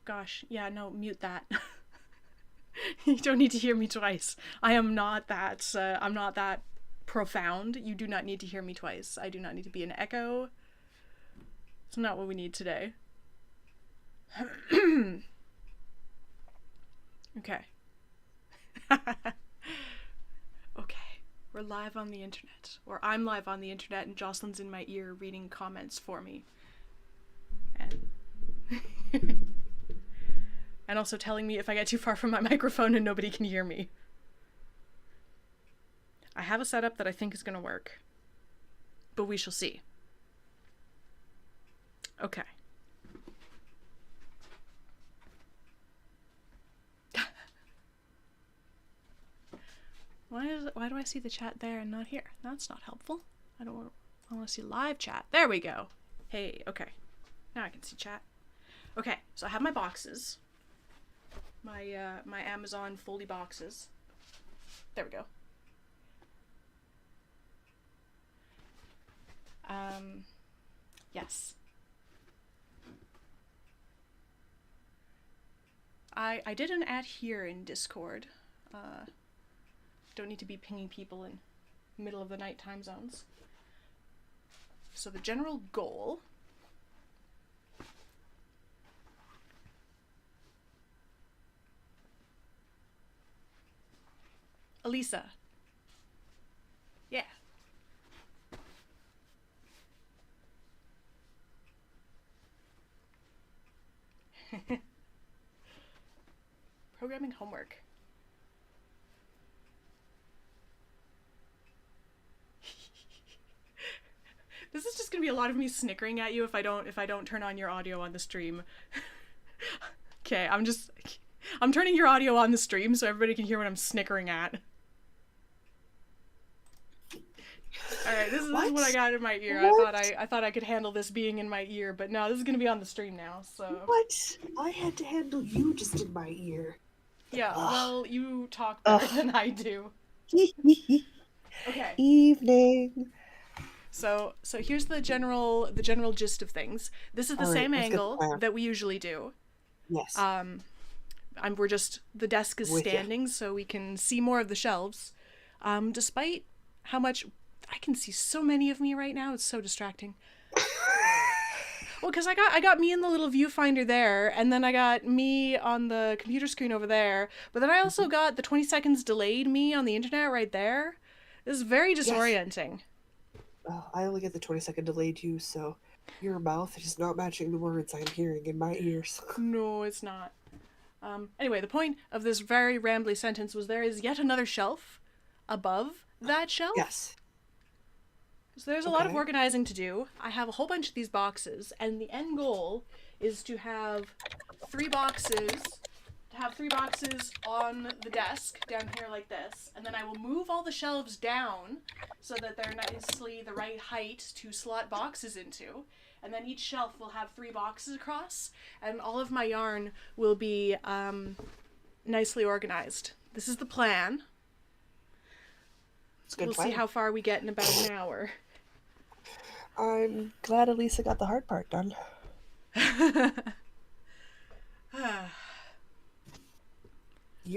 gosh. Yeah, no, mute that. You don't need to hear me twice. I'm not that profound. You do not need to hear me twice. I do not need to be an echo. It's not what we need today. Okay. Okay. We're live on the internet. Or I'm live on the internet and Jocelyn's in my ear reading comments for me. And and also telling me if I get too far from my microphone and nobody can hear me. I have a setup that I think is going to work. But we shall see. Okay. Why do I see the chat there and not here? That's not helpful. I want to see live chat. There we go. Hey, okay. Now I can see chat. Okay, so I have my boxes. My Amazon foldy boxes. There we go. Yes. I did an ad here in Discord. Don't need to be pinging people in middle of the night time zones. So the general goal Elisa. Yeah. Programming homework. This is just gonna be a lot of me snickering at you if I don't turn on your audio on the stream. Okay, I'm turning your audio on the stream so everybody can hear what I'm snickering at. Alright, this is what I got in my ear. I thought I could handle this being in my ear, but no, this is gonna be on the stream now, so. What? I had to handle you just in my ear. Yeah, well, you talk better than I do. Okay. Evening. So here's the general gist of things. This is the same angle that we usually do. Yes. The desk is standing so we can see more of the shelves. Despite how much I can see so many of me right now, it's so distracting. Well, because I got me in the little viewfinder there, and then I got me on the computer screen over there, but then I also got the 20 seconds delayed me on the internet right there. This is very disorienting. Yes. I only get the 20-second delayed you, so your mouth is not matching the words I'm hearing in my ears. No, it's not. Anyway, the point of this very rambly sentence was there is yet another shelf above that shelf. Yes. So there's a lot of organizing to do. I have a whole bunch of these boxes, and the end goal is to have three boxes on the desk down here like this, and then I will move all the shelves down so that they're nicely the right height to slot boxes into, and then each shelf will have three boxes across, and all of my yarn will be nicely organized. This is the plan. We'll see how far we get in about an hour. I'm glad Elisa got the hard part done.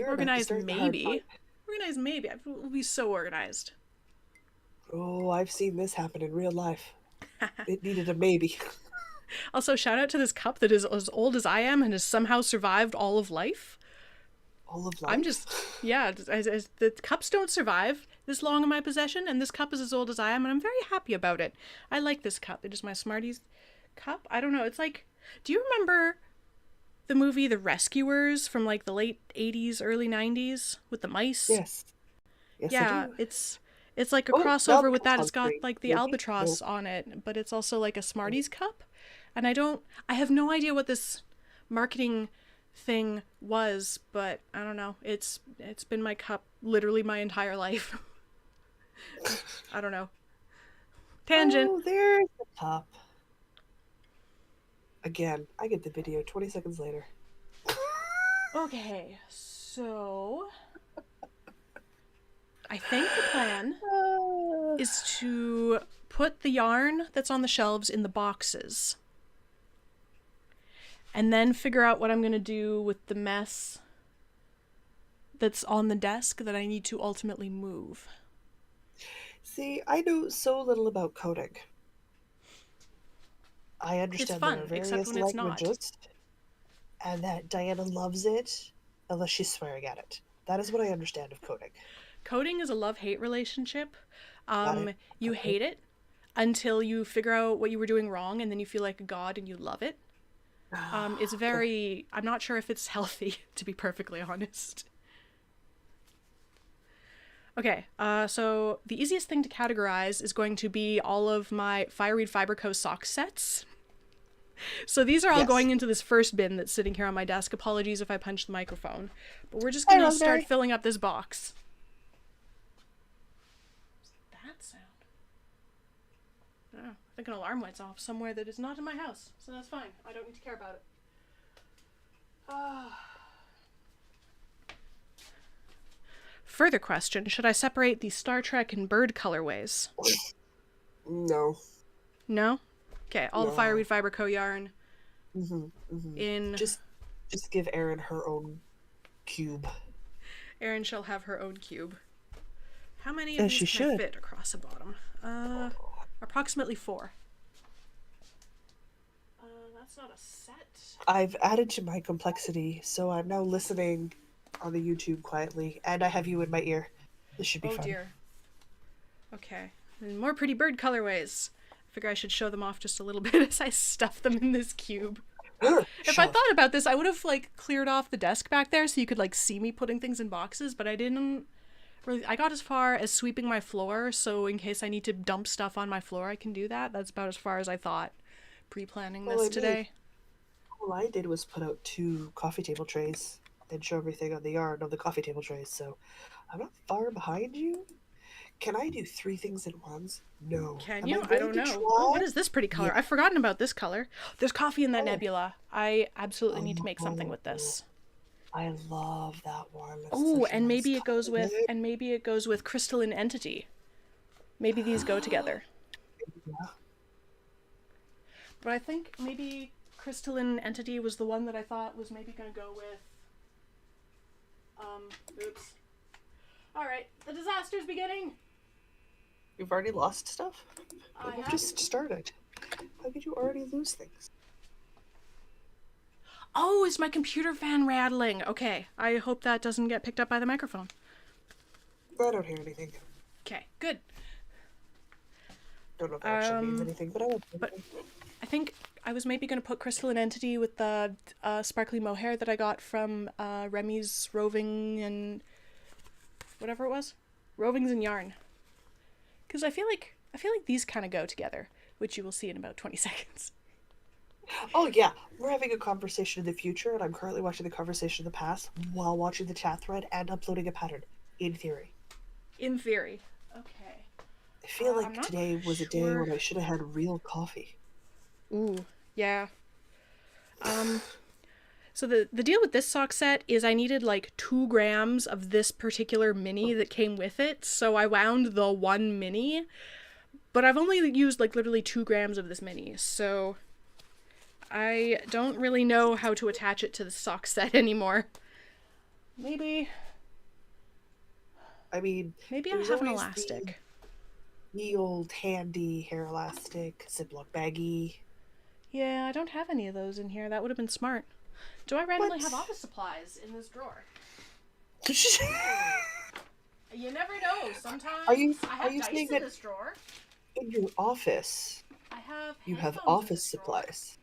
Organized maybe. Organized maybe. We'll be so organized. Oh, I've seen this happen in real life. It needed a maybe. Also, shout out to this cup that is as old as I am and has somehow survived all of life. All of life? I'm just, yeah, the cups don't survive this long in my possession, and this cup is as old as I am, and I'm very happy about it. I like this cup. It is my Smarties cup. I don't know, it's like, do you remember the movie The Rescuers from like the late 80s, early 90s with the mice? Yes. Yes, yeah, I do. It's like a crossover with that. It's got like the albatross on it, but it's also like a Smarties cup. And I have no idea what this marketing thing was, but I don't know. It's been my cup literally my entire life. I don't know. Tangent. Oh, there's the cup. Again, I get the video 20 seconds later. Okay, so I think the plan is to put the yarn that's on the shelves in the boxes. and then figure out what I'm going to do with the mess that's on the desk that I need to ultimately move. See, I know so little about coding. I It's understand there are fun, except various when it's not. languages, and that Diana loves it, unless she's swearing at it. That is what I understand of coding. Coding is a love-hate relationship. Got it? You Okay. hate it until you figure out what you were doing wrong, and then you feel like a god and you love it. It's Okay. very... I'm not sure if it's healthy, to be perfectly honest. Okay, so the easiest thing to categorize is going to be all of my Fireweed Fiberco sock sets. So these are all Yes. going into this first bin that's sitting here on my desk. Apologies if I punched the microphone. But we're just Hi, gonna start Rosemary. filling up this box. What's that sound? Oh, I think an alarm went off somewhere that is not in my house. So that's fine. I don't need to care about it. Further question, should I separate the Star Trek and bird colorways? No. No? Okay, all the No. Fireweed Fiberco yarn in... Just give Erin her own cube. Erin shall have her own cube. How many of As these she can I should. fit across the bottom? Approximately 4. That's not a set. I've added to my complexity, so I'm now listening on the YouTube quietly, and I have you in my ear. This should be Oh fun. dear. Okay. And more pretty bird colorways. I figure I should show them off just a little bit as I stuff them in this cube. If I thought about this, I would have like cleared off the desk back there so you could like see me putting things in boxes, but I didn't really. I got as far as sweeping my floor, so in case I need to dump stuff on my floor, I can do that. That's about as far as I thought pre-planning this today. All I did was put out 2 coffee table trays and show everything on the yarn on the coffee table trays, so I'm not far behind you. Can I do 3 things at once? No. Can Am you? I going don't to know. try? Oh, what is this pretty color? Yeah. I've forgotten about this color. There's coffee in that Oh. nebula. I absolutely need to make something with this. I love that one. That's Oh, such a and nice maybe it goes with crystalline entity. Maybe these go together. Yeah. But I think maybe crystalline entity was the one that I thought was maybe going to go with oops. All right, the disaster's beginning. You've already lost stuff? I You've have. just started. How could you already lose things? Oh, is my computer fan rattling? Okay, I hope that doesn't get picked up by the microphone. I don't hear anything. Okay, good. Don't know if that actually means anything, but I won't. I think I was maybe going to put crystalline entity with the sparkly mohair that I got from Remy's Roving and whatever it was, Rovings and Yarn. Because I feel like these kind of go together, which you will see in about 20 seconds. Oh yeah, we're having a conversation in the future, and I'm currently watching the conversation in the past while watching the chat thread and uploading a pattern. In theory. In theory. Okay. I feel I'm like not today was a day sure. when I should have had real coffee. Ooh, yeah. So the deal with this sock set is I needed like 2 grams of this particular mini that came with it, so I wound the 1 mini, but I've only used like literally 2 grams of this mini, so I don't really know how to attach it to the sock set anymore. Maybe I mean, I there's have an always elastic. the old handy hair elastic, Ziploc baggie. Yeah, I don't have any of those in here. That would have been smart. Do I randomly What? have office supplies in this drawer? You never know. Sometimes Are you I have saying dice in that this drawer. in your office I have you have headphones in office this drawer. supplies?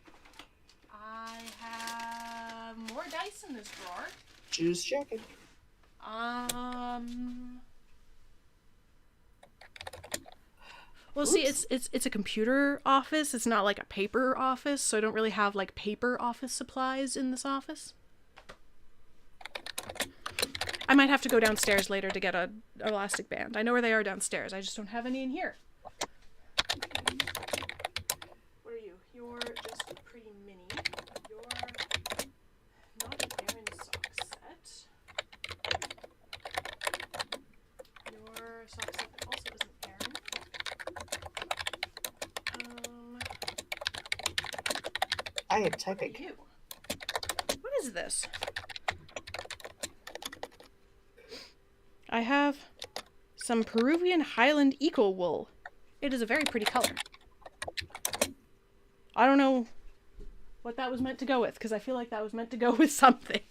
I have more dice in this drawer. Just checking. Well, see, it's a computer office. It's not like a paper office, so I don't really have like paper office supplies in this office. I might have to go downstairs later to get a elastic band. I know where they are downstairs. I just don't have any in here. What are you? You're just a pretty mini. You're not an Aaron sock set. Your sock set that also isn't Aaron. I am What are typing. you? is this? I have some Peruvian Highland Eco wool. It is a very pretty color. I don't know what that was meant to go with, because I feel like that was meant to go with something.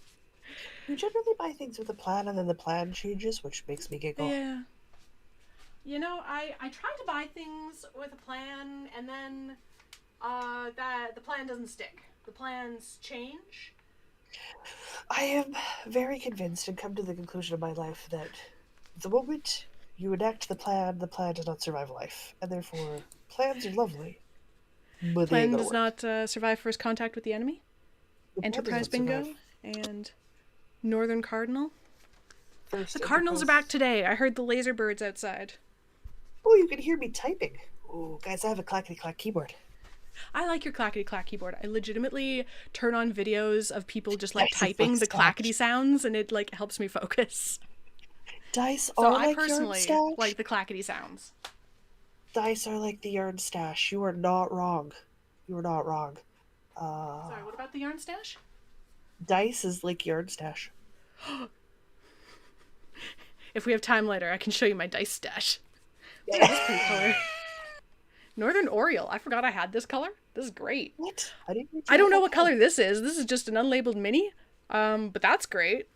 You generally buy things with a plan and then the plan changes, which makes me giggle. Yeah. You know, I try to buy things with a plan, and then the plan doesn't stick. The plans change. I am very convinced and come to the conclusion of my life that the moment you enact the plan does not survive life. And therefore, plans are lovely. But they ain't Plan gonna does work. not survive first contact with the enemy. The plan does Enterprise not Bingo survive and Northern Cardinal. first The Cardinals are Enterprise. back today. I heard the laser birds outside. Oh, you can hear me typing. Oh, guys, I have a clackety clack keyboard. I like your clackety clack keyboard. I legitimately turn on videos of people just like Dice is typing like the stash. clackety sounds, and it like helps me focus. Dice So are I like personally yarn stash. like the clackety sounds. Dice are like the yarn stash. You are not wrong. You are not wrong. Sorry, what about the yarn stash? Dice is like yarn stash. If we have time later, I can show you my dice stash. Look at this pretty color. Northern Oriole. I forgot I had this color. This is great. What? I didn't. I don't know what color this is. This is just an unlabeled mini. But that's great.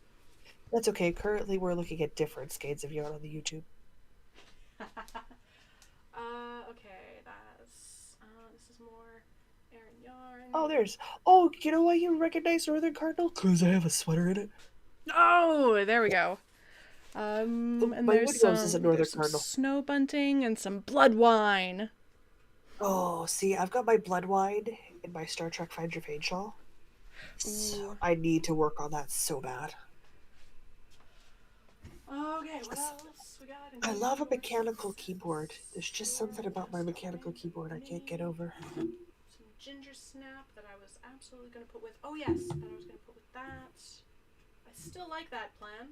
That's okay. Currently, we're looking at different skeins of yarn on the YouTube. Okay, this is more Aran yarn. Oh, there's. Oh, you know why you recognize Northern Cardinal? Because I have a sweater in it. Oh, there we go. And my there's Wood Rose is a Northern there's some Cardinal. snow bunting and some blood wine. Oh, see, I've got my blood wine in my Star Trek Find Your Fade shawl. So I need to work on that so bad. Okay, what else we got? I love a mechanical keyboard. There's just something about my mechanical keyboard I can't get over. Some ginger snap that I was absolutely going to put with. Oh yes, that I was going to put with that. I still like that plan.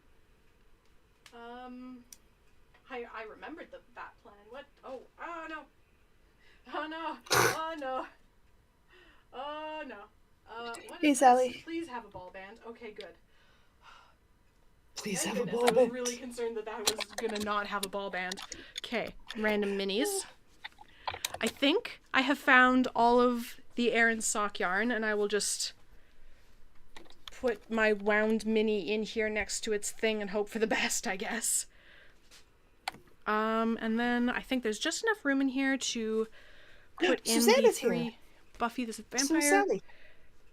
I remembered that plan. What? Oh no. Oh no. Oh no. Oh no. What Hey, is Sally. this? Please have a ball band. Okay, good. Please Thank have a goodness, ball I was band. really concerned that was gonna not have a ball band. Okay, random minis. I think I have found all of the Aran sock yarn, and I will just put my wound mini in here next to its thing and hope for the best, I guess. And then I think there's just enough room in here to put in the Susanna's three here. Buffy the So Vampire. Sally.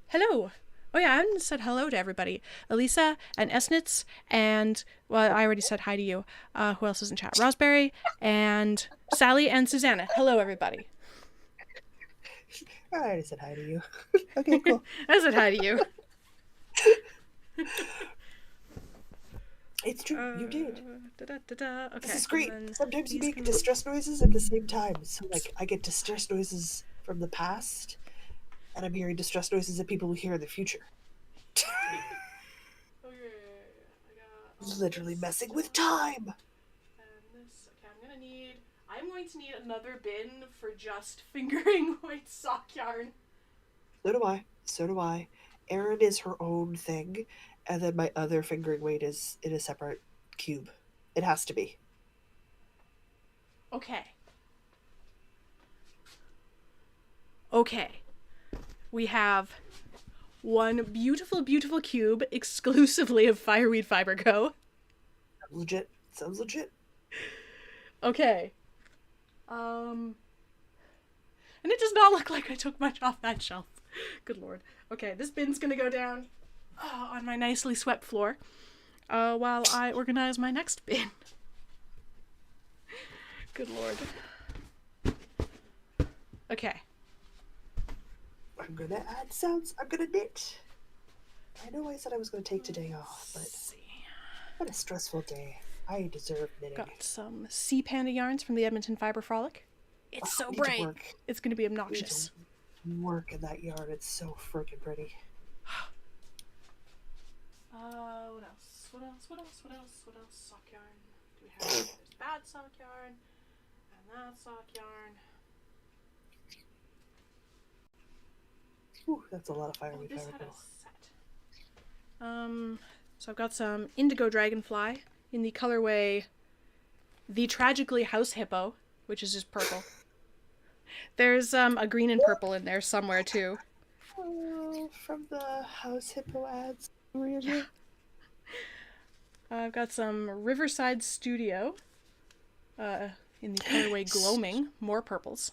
Hello. Oh yeah, I haven't said hello to everybody. Elisa and Esnitz and, well, I already said hi to you. Who else is in chat? Raspberry and Sally and Susanna. Hello, everybody. I already said hi to you. Okay, cool. I said hi to you. It's true, you did. Okay, This is great. and then Sometimes you these make can- distress noises at the same time. So, like, I get distress noises from the past, and I'm hearing distress noises that people will hear in the future. Okay, I got Literally messing with time. and this. Okay, I'm going to need another bin for just fingering white sock yarn. So do I. So do I. Erin is her own thing, and then my other fingering weight is in a separate cube. It has to be. Okay. Okay. We have one beautiful, beautiful cube exclusively of Fireweed Fiber Co. Legit. Sounds legit. Okay. And it does not look like I took much off that shelf. Good lord. Okay, this bin's gonna go down on my nicely swept floor while I organize my next bin. Good lord. Okay. I'm gonna add sounds. I'm gonna knit. I know I said I was gonna take today off, but Let's see. what a stressful day. I deserve knitting. Got some Sea Panda yarns from the Edmonton Fiber Frolic. It's Oh, so need to bright. work. It's gonna be Need to obnoxious. work in that yarn. It's so freaking pretty. What else? What else? What else? What else? What else? Sock yarn. Do we have? There's bad sock yarn, and that sock yarn. Whew, that's a lot of Oh, fireweed this fiber. had a Bill. set. So I've got some Indigo Dragonfly in the colorway The Tragically House Hippo, which is just purple. There's a green and purple in there somewhere too. Oh, from the House Hippo ads. Really? I've got some Riverside Studio in the colorway Gloaming, more purples.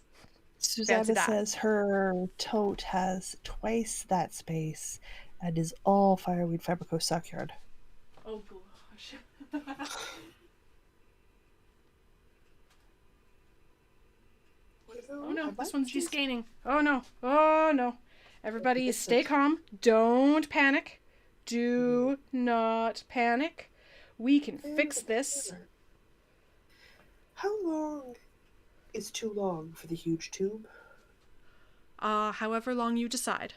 Susanna says her tote has twice that space and is all Fireweed Fabrico Stockyard. Oh gosh. Oh no, this one's descanning. Oh no, oh no. Everybody stay calm. Don't panic. Do not panic. We can fix this. How long is too long for the huge tube? However long you decide.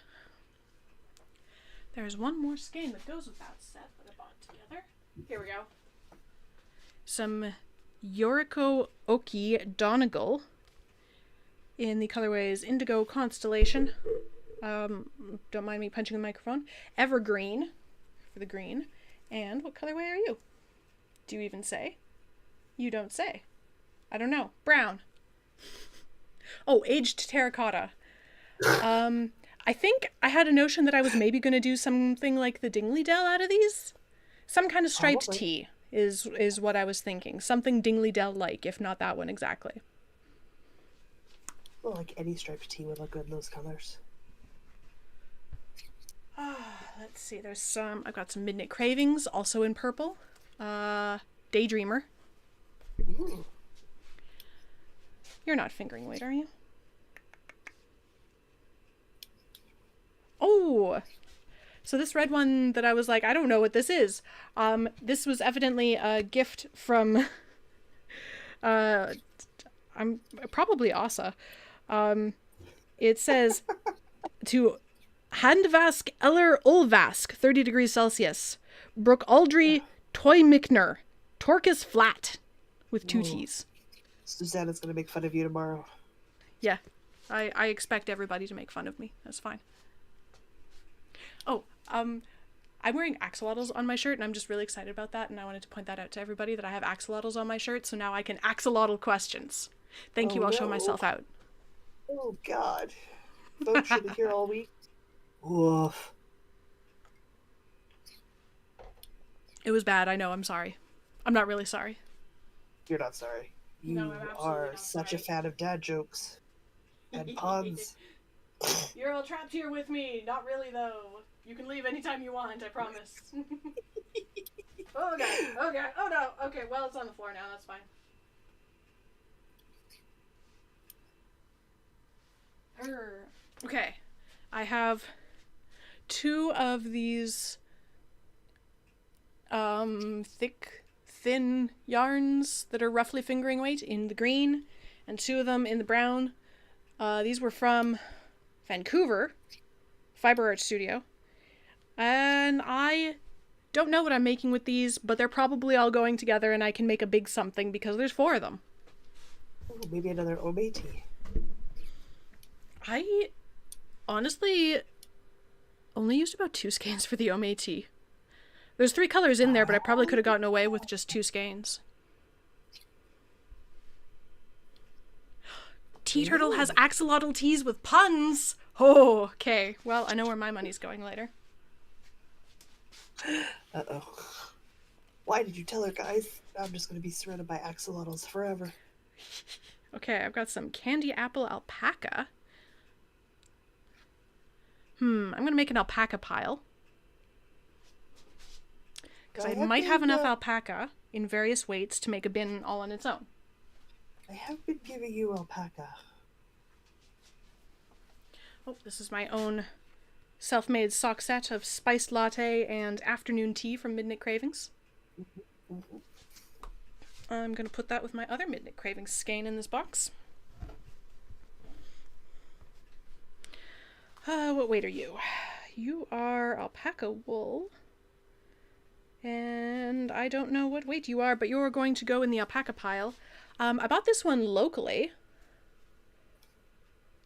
There's one more skein that goes with that set that I bought together. Here we go. Some Yoriko Oki Donegal in the colorways Indigo Constellation. Don't mind me punching the microphone. Evergreen for the green. And what colorway are you? Do you even say? You don't say. I don't know. Brown. Oh, Aged Terracotta. I think I had a notion that I was maybe going to do something like the Dingley Dell out of these. Some kind of striped tee is what I was thinking. Something Dingley Dell-like, if not that one exactly. Well, like any striped tee would look good in those colors. Let's see. There's some. I've got some Midnight Cravings, also in purple. Daydreamer. Ooh. You're not fingering weight, are you? Oh! So this red one that I was like, I don't know what this is. This was evidently a gift from... I'm probably Asa. It says to Handvask Eller Ulvask, 30 degrees Celsius. Brook Aldry Toy Mickner. Torcus Flat with 2 T's. Susanna's gonna make fun of you tomorrow. Yeah. I expect everybody to make fun of me. That's fine. Oh, I'm wearing axolotls on my shirt, and I'm just really excited about that, and I wanted to point that out to everybody that I have axolotls on my shirt, so now I can axolotl questions. Thank you, I'll show myself out. Oh, God. Folks should be here all week. Woof. It was bad, I know, I'm sorry. I'm not really sorry. You're not sorry. You are such a fan of dad jokes. And puns. You're all trapped here with me. Not really, though. You can leave anytime you want, I promise. Oh, God. Oh, God. Oh, no. Okay, well, it's on the floor now. That's fine. Okay. I have 2 of these thin yarns that are roughly fingering weight in the green, and 2 of them in the brown. These were from Vancouver, Fiber Art Studio. And I don't know what I'm making with these, but they're probably all going together and I can make a big something because there's 4 of them. Ooh, maybe another Ome tea. I honestly only used about 2 skeins for the Ome tea. There's 3 colors in there, but I probably could have gotten away with just 2 skeins. Tea Turtle has axolotl teas with puns! Oh, okay. Well, I know where my money's going later. Uh-oh. Why did you tell her, guys? I'm just going to be surrounded by axolotls forever. Okay, I've got some Candy Apple Alpaca. I'm going to make an alpaca pile. Because I might have enough alpaca in various weights to make a bin all on its own. I have been giving you alpaca. Oh, this is my own self-made sock set of spiced latte and afternoon tea from Midnight Cravings. I'm going to put that with my other Midnight Cravings skein in this box. What weight are you? You are alpaca wool. And I don't know what weight you are, but you're going to go in the alpaca pile. I bought this one locally.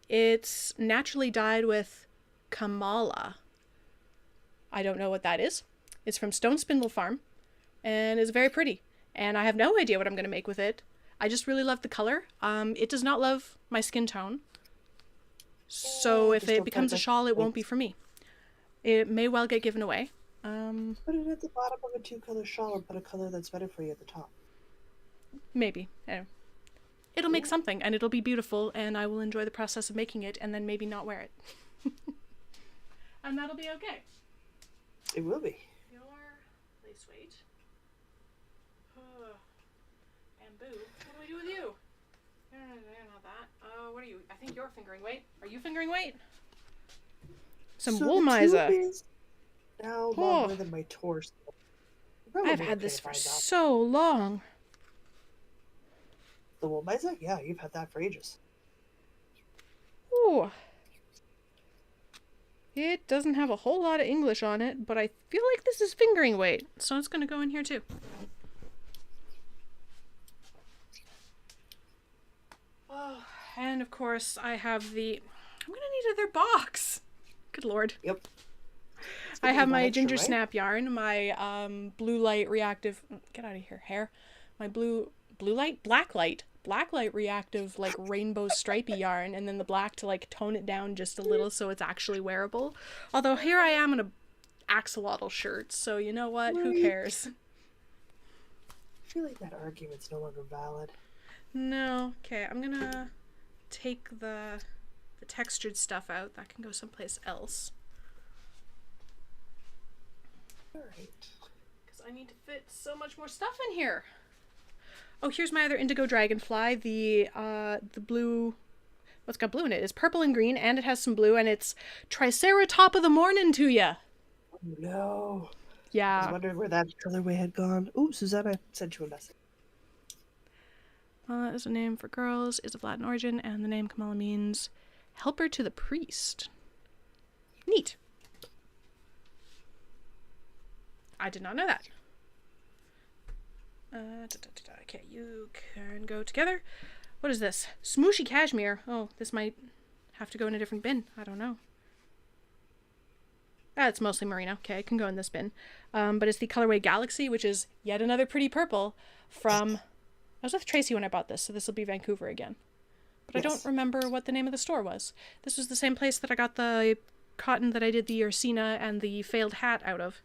It's naturally dyed with Kamala. I don't know what that is. It's from Stone Spindle Farm, and it's very pretty. And I have no idea what I'm going to make with it. I just really love the color. It does not love my skin tone. So if Just it don't put becomes a it shawl, it in- won't be for me. It may well get given away. Put it at the bottom of a 2-color shawl and put a color that's better for you at the top. Maybe. It'll make something, and it'll be beautiful, and I will enjoy the process of making it, and then maybe not wear it. And that'll be okay. It will be. Your lace weight. Bamboo. What do we do with you? Not that. What are you? I think you're fingering weight. Are you fingering weight? Some So wool the miza. tube is now longer than my torso. Probably I've had okay this for by now. so long. The wool miza? Yeah, you've had that for ages. Ooh. It doesn't have a whole lot of English on it, but I feel like this is fingering weight, so it's gonna go in here too. Oh, and of course I have the... I'm gonna need another box. Good lord. Yep. I have my extra, ginger right? snap yarn, my blue light reactive... Get out of here, hair. My black light reactive, like rainbow stripy yarn, and then the black to like tone it down just a little so it's actually wearable. Although here I am in a axolotl shirt, so you know what? Who Right. cares? I feel like that argument's no longer valid. No. Okay, I'm gonna take the textured stuff out. That can go someplace else. Alright. Because I need to fit so much more stuff in here. Oh, here's my other indigo dragonfly. The blue... What's got blue in it? It's purple and green, and it has some blue, and it's Triceratop of the morning to ya. Oh, no. I was Yeah. wondering where that colorway had gone. Ooh, Susanna sent you a message. Is a name for girls, is of Latin origin, and the name Kamala means helper to the priest. Neat. I did not know that. Okay, you can go together. What is this? Smooshy cashmere. Oh, this might have to go in a different bin. I don't know. It's mostly merino. Okay, it can go in this bin. But it's the colorway Galaxy, which is yet another pretty purple from... I was with Tracy when I bought this, so this will be Vancouver again. But Yes. I don't remember what the name of the store was. This was the same place that I got the cotton that I did the Ursina and the failed hat out of.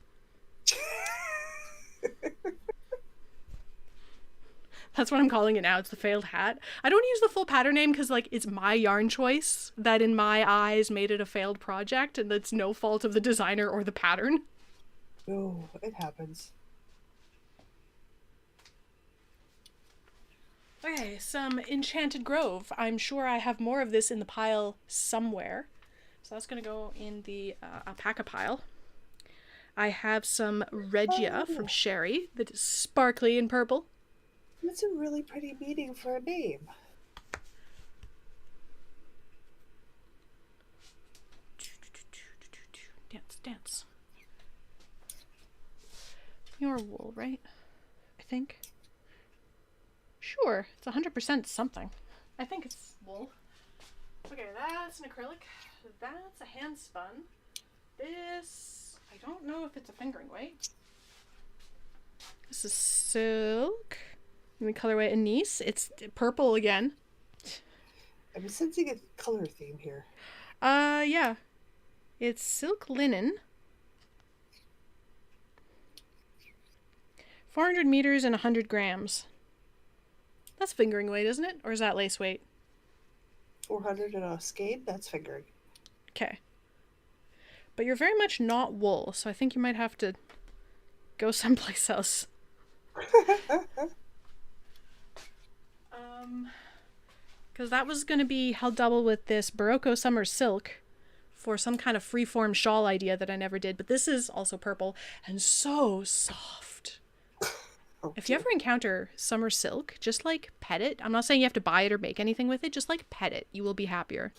That's what I'm calling it now. It's the failed hat. I don't use the full pattern name because, like, it's my yarn choice that in my eyes made it a failed project, and it's no fault of the designer or the pattern. No, it happens. Okay, some Enchanted Grove. I'm sure I have more of this in the pile somewhere. So that's going to go in the alpaca pile. I have some Regia from Sherry that is sparkly and purple. That's a really pretty meaning for a name. Dance, dance. Your wool, right? I think. Sure, it's 100% something. I think it's wool. Okay, that's an acrylic. That's a hand spun. This, I don't know if it's a fingering weight. This is silk. In the colorway Anise. It's purple again. I'm sensing a color theme here. Yeah. It's silk linen. 400 meters and 100 grams. That's fingering weight, isn't it? Or is that lace weight? 400 and a skein, that's fingering. Okay. But you're very much not wool, so I think you might have to go someplace else. Because that was going to be held double with this Barocco Summer Silk for some kind of freeform shawl idea that I never did. But this is also purple and so soft. Oh, If you ever encounter summer silk, just like pet it. I'm not saying you have to buy it or make anything with it. Just like pet it. You will be happier.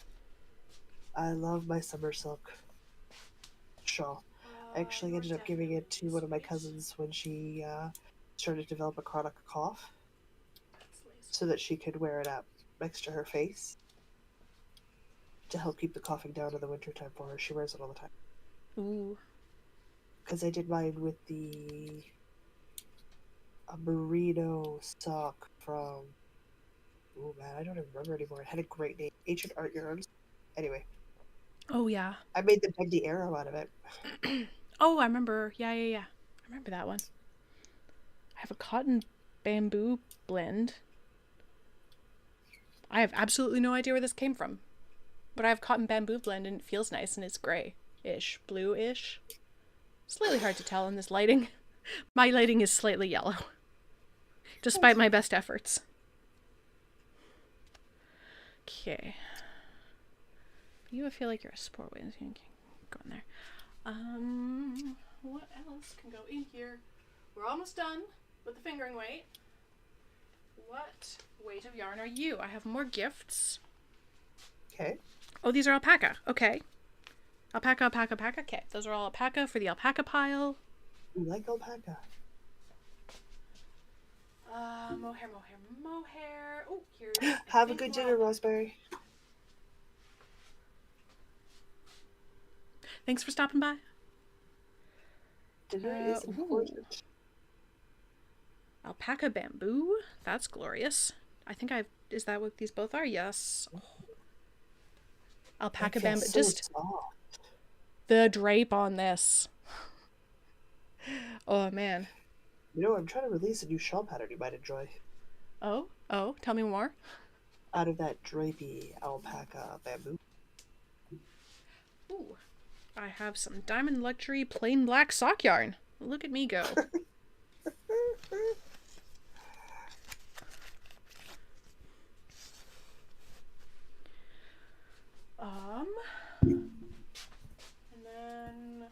I love my summer silk shawl. I actually ended up giving it to one of my cousins when she started to develop a chronic cough so that she could wear it up next to her face to help keep the coughing down in the wintertime for her. She wears it all the time. Ooh. because I did mine with the a merino sock from. Oh man, I don't even remember anymore. It had a great name. Ancient Art Yarns. Anyway, Oh, yeah. I made the bendy arrow out of it. Oh, I remember. Yeah, yeah, yeah. I remember that one. I have a cotton bamboo blend. I have absolutely no idea where this came from. But I have cotton bamboo blend and it feels nice and it's gray-ish, blue-ish. Slightly hard to tell in this lighting. My lighting is slightly yellow, despite my best efforts. Okay. You feel like you're a sport wave. Go in there. What else can go in here? We're almost done with the fingering weight. What weight of yarn are you? I have more gifts. Okay. Oh, these are alpaca. Okay. Alpaca, alpaca, alpaca. Okay, those are all alpaca for the alpaca pile. You like alpaca? Mohair, mohair, mohair. Oh, here's. Have a good dinner, Rosemary. Thanks for stopping by. Dinner is important. Alpaca bamboo. That's glorious. I think I've. Is that what these both are? Yes. Oh. Alpaca bamboo. So Just soft. the drape on this. Oh man. You know, I'm trying to release a new shawl pattern you might enjoy. Oh, tell me more. Out of that drapey alpaca bamboo. Ooh, I have some Diamond Luxury plain black sock yarn. Look at me go. And then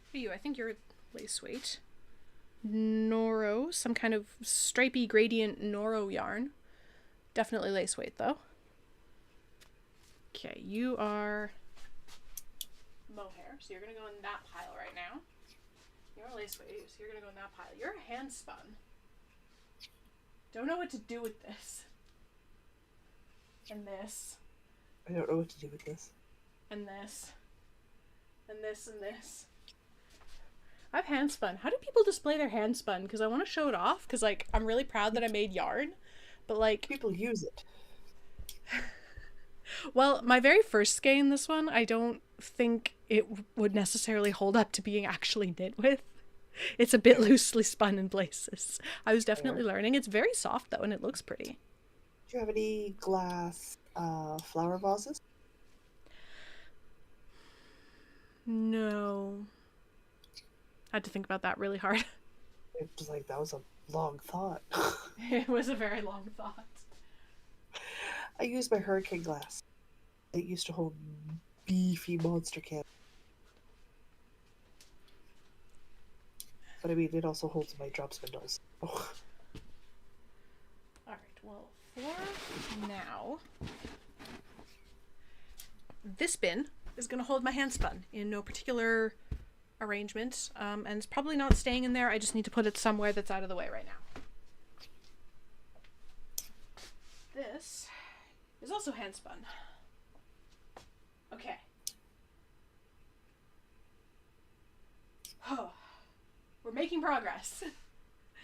for you, I think you're lace weight. Noro, some kind of stripy gradient Noro yarn. Definitely lace weight though. Okay, you are mohair, so you're gonna go in that pile right now. You're lace weight, so you're gonna go in that pile. You're hand spun. Don't know what to do with this. And this. I don't know what to do with this. And this. And this and this. I've hand spun. How do people display their hand spun? Because I want to show it off. Because, like, I'm really proud that I made yarn. But, like... People use it. Well, my very first skein, this one, I don't think it would necessarily hold up to being actually knit with. It's a bit loosely spun in places. I was definitely learning. It's very soft, though, and it looks pretty. Do you have any glass flower vases? No. I had to think about that really hard. It was like, that was a long thought. It was a very long thought. I used my hurricane glass. It used to hold beefy monster cans. But I mean, it also holds my drop spindles. Oh. Alright, well, for now, this bin is going to hold my hand spun in no particular arrangement, and it's probably not staying in there. I just need to put it somewhere that's out of the way right now. This is also hand spun. Okay. Oh, we're making progress.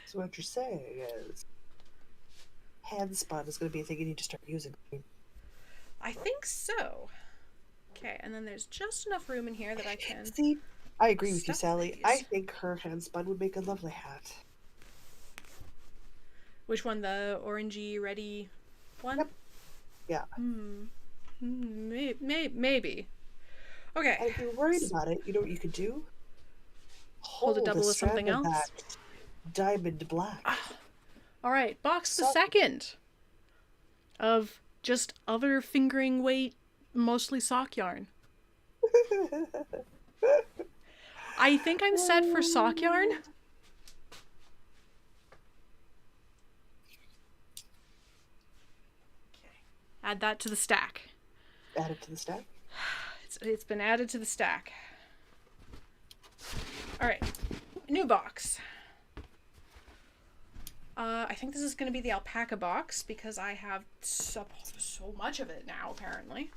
So what you're saying is hand spun is going to be a thing you need to start using. I think so. Okay, and then there's just enough room in here that I can... See, I agree with you, stuff Sally. these. I think her hand spun would make a lovely hat. Which one? The orangey, reddy one? Yep. Yeah. Maybe. Okay. And if you're worried about it, you know what you could do? Hold a double with something strand of else? that diamond black. All right, box the So- second of just other fingering weight, mostly sock yarn. I think I'm set for sock yarn. Okay. Add that to the stack. Add it to the stack. It's been added to the stack. All right, new box. I think this is going to be the alpaca box because I have so much of it now, apparently.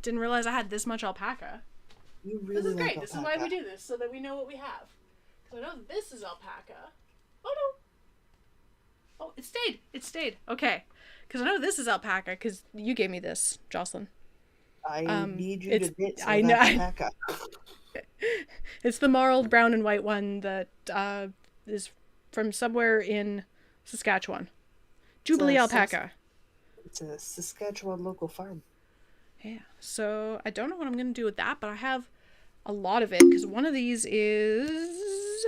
Didn't realize I had this much alpaca. You This really is like great. This is why alpaca. we do this, so that we know what we have. Because I know that this is alpaca. Oh no. Oh, it stayed. It stayed. Okay. Because I know this is alpaca, because you gave me this, Jocelyn. I need you to It's admit so I know that's alpaca. it's the marled brown and white one that is from somewhere in Saskatchewan. Jubilee alpaca. It's a Saskatchewan local farm. Yeah. So I don't know what I'm gonna do with that, but I have a lot of it because one of these is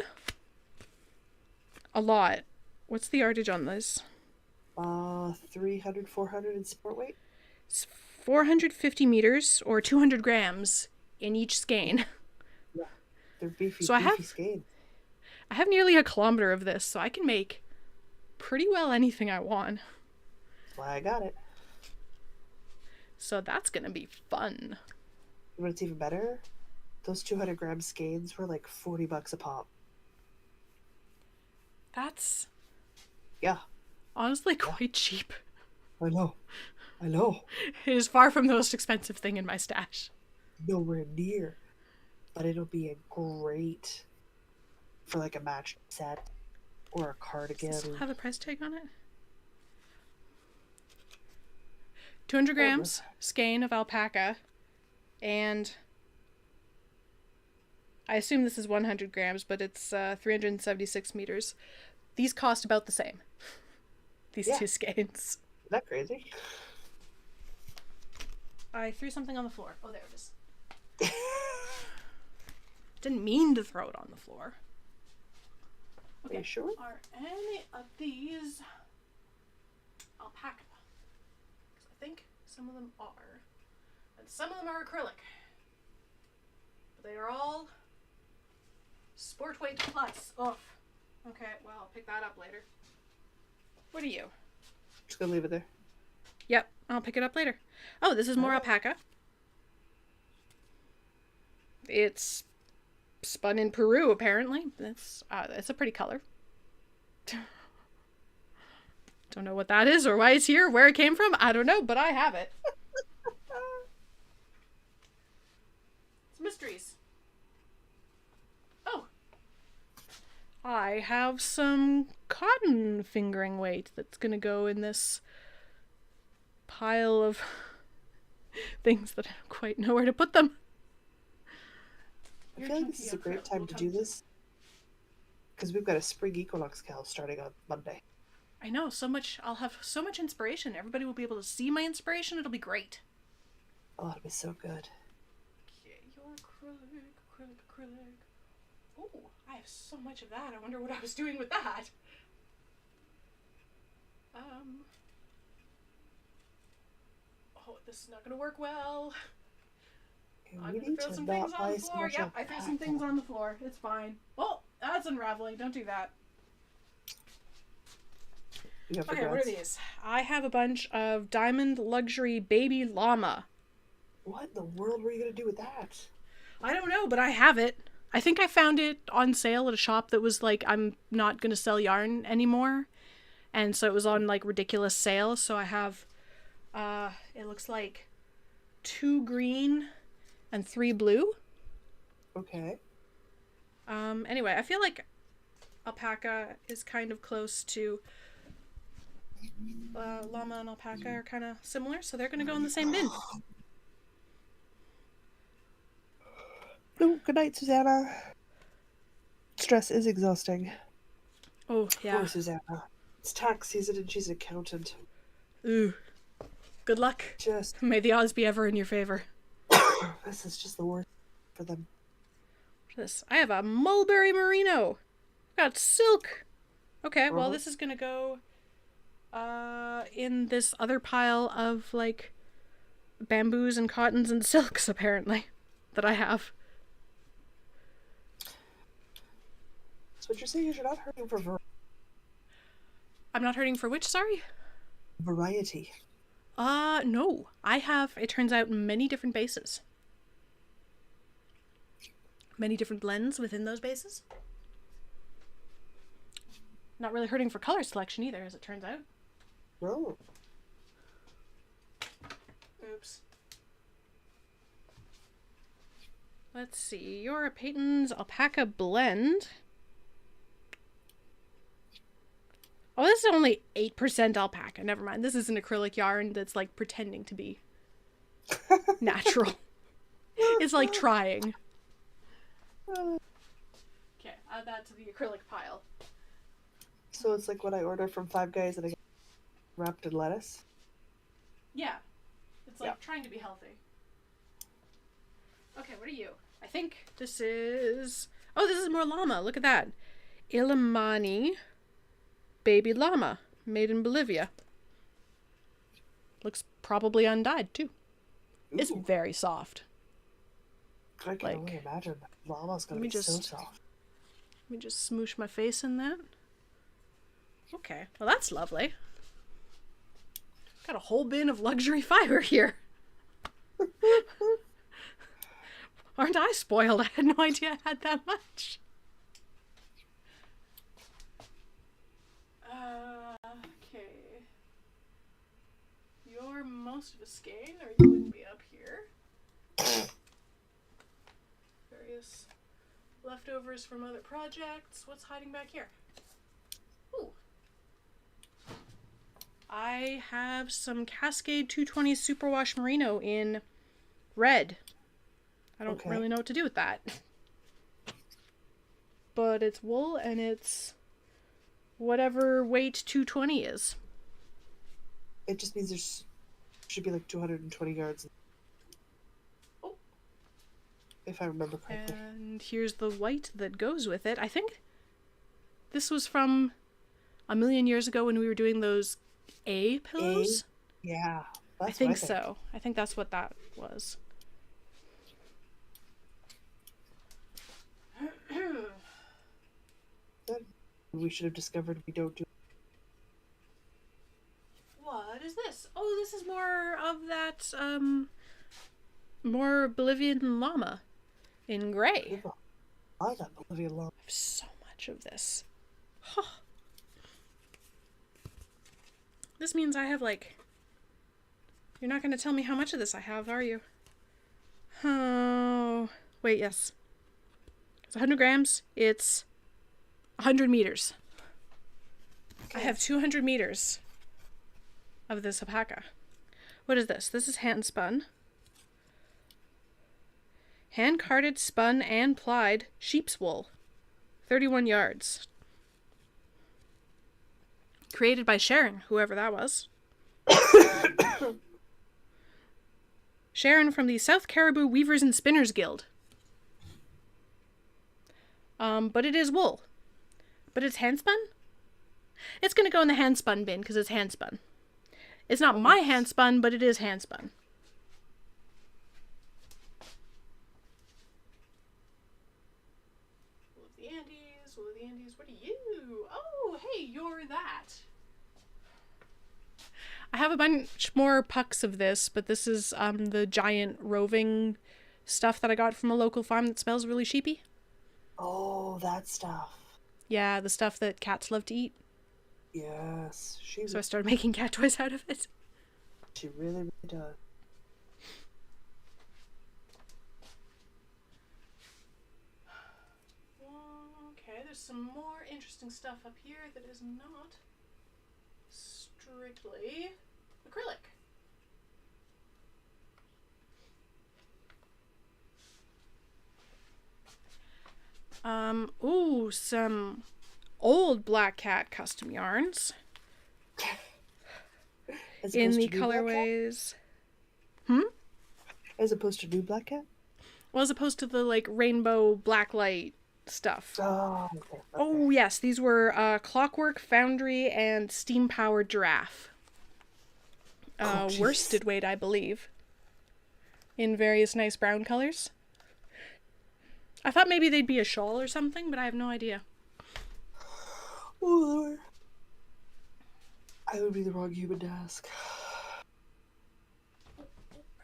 a lot. What's the yardage on this? 300, 400 in support weight. It's 450 meters or 200 grams in each skein. Yeah, they're beefy, So beefy skeins. I have nearly a kilometer of this, so I can make pretty well anything I want. That's why I got it. So that's gonna be fun. You know what's even better? Those 200-gram skeins were like $40 a pop. That's Yeah, honestly quite cheap. I know. I know. It is far from the most expensive thing in my stash. Nowhere near. But it'll be a great for like a match set or a cardigan. Does this have a price tag on it? 200 grams skein of alpaca, and I assume this is 100 grams, but it's 376 meters. These cost about the same. These two skeins. Isn't that crazy? I threw something on the floor. Oh, there it is. Didn't mean to throw it on the floor. Okay, Are you sure? Are any of these alpaca? Because I think some of them are. And some of them are acrylic. But they are all sport weight plus. Oh. Okay, well, I'll pick that up later. What are you? Just gonna leave it there. Yep, I'll pick it up later. Oh, this is more alpaca. It's spun in Peru, apparently. That's it's a pretty color. Don't know what that is or why it's here, where it came from. I don't know, but I have it. It's mysteries. Oh. I have some cotton fingering weight that's gonna go in this pile of things that I don't quite know where to put them. I feel like this is a great time to do this because we've got a spring equinox cal starting on Monday. I know, so much. I'll have so much inspiration. Everybody will be able to see my inspiration. It'll be great. Oh, it'll be so good. Okay, your acrylic. Oh, I have so much of that. I wonder what I was doing with that. Oh, this is not gonna work well. I'm gonna throw some things on the floor. Yep, I threw some things on the floor. It's fine. Oh, that's unraveling. Don't do that. Okay, what are these? I have a bunch of Diamond Luxury Baby Llama. What in the world were you gonna do with that? I don't know, but I have it. I think I found it on sale at a shop that was like, I'm not gonna sell yarn anymore. And so it was on like ridiculous sale. So I have, it looks like 2 green and 3 blue. Okay. Anyway, I feel like alpaca is kind of close to llama and alpaca are kind of similar, so they're gonna go in the same bin. No, good night, Susanna. Stress is exhausting. Oh, yeah. Poor Susanna. It's tax season and she's an accountant. Ooh. Good luck. Just May the odds be ever in your favor. this is just the worst for them. This. I have a mulberry merino. Got silk. Okay, well this is gonna go in this other pile of like bamboos and cottons and silks apparently that I have. So what you're saying is you're not hurting for I'm not hurting for which, sorry? variety. No. I have, it turns out, many different bases. Many different blends within those bases. Not really hurting for color selection either, as it turns out. No. Oops. Let's see. Your Peyton's Alpaca Blend. Oh, this is only 8% alpaca. Never mind. This is an acrylic yarn that's like pretending to be natural. It's like trying. Okay, add that to the acrylic pile. So it's like when I order from Five Guys and I get wrapped in lettuce? Yeah. It's like trying to be healthy. Okay, what are you? I think this is... Oh, this is more llama. Look at that. Illimani Baby Llama, made in Bolivia. Looks probably undyed, too. Ooh. It's very soft. I can only imagine. Llama's gonna be so soft. Let me just smoosh my face in that. Okay, well that's lovely. Got a whole bin of luxury fiber here. Aren't I spoiled? I had no idea I had that much. Okay. You're most of a skein, or you wouldn't be up here. Various leftovers from other projects. What's hiding back here? Ooh. I have some Cascade 220 Superwash Merino in red. I don't really know what to do with that. But it's wool and it's whatever weight 220 is. It just means there's should be like 220 yards. Oh. If I remember correctly. And here's the white that goes with it. I think this was from a million years ago when we were doing those A pillows. Yeah. I think so. I think that's what that was. We should have discovered we don't do. What is this? Oh, this is more of that, more Bolivian llama in gray. I love that Bolivian llama. I have so much of this. Huh. This means I have, like... You're not going to tell me how much of this I have, are you? Oh... Wait, yes. It's 100 grams. It's 100 meters. Okay. I have 200 meters of this alpaca. What is this? This is hand spun. Hand carded, spun, and plied sheep's wool. 31 yards. Created by Sharon, whoever that was. Sharon from the South Caribou Weavers and Spinners Guild. But it is wool. But it's hand spun? It's going to go in the hand spun bin because it's hand spun. It's not my hand spun, but it is hand spun. Wool of the Andes, Wool of the Andes. What are you? Oh, hey, you're that. I have a bunch more pucks of this, but this is the giant roving stuff that I got from a local farm that smells really sheepy. Oh, that stuff. Yeah, the stuff that cats love to eat. Yes. So I started making cat toys out of it. She really, really does. Okay, there's some more interesting stuff up here that is not strictly acrylic. Ooh, some old Black Cat custom yarns. In the colorways. As opposed to new Black Cat? Well, as opposed to the, like, rainbow blacklight stuff. Oh, okay. Oh, yes. These were Clockwork, Foundry, and Steam-Powered Giraffe. Worsted weight, I believe. In various nice brown colors. I thought maybe they'd be a shawl or something, but I have no idea. Oh, Lord. I would be the wrong human to ask. Are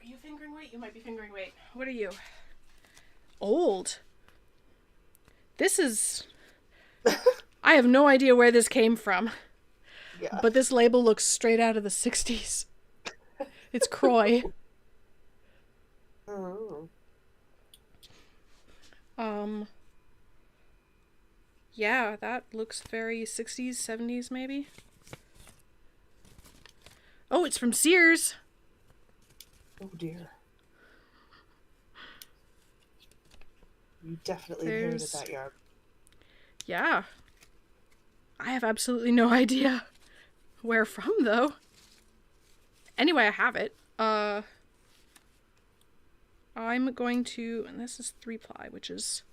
you fingering weight? You might be fingering weight. What are you? Old. This is... I have no idea where this came from. Yeah. But this label looks straight out of the 60s. It's Croy. Oh. Yeah, that looks very 60s, 70s maybe. Oh, it's from Sears. Oh dear. You definitely inherited There's... that yarn. Yeah. I have absolutely no idea where from, though. Anyway, I have it. I'm going to... And this is 3-ply, which is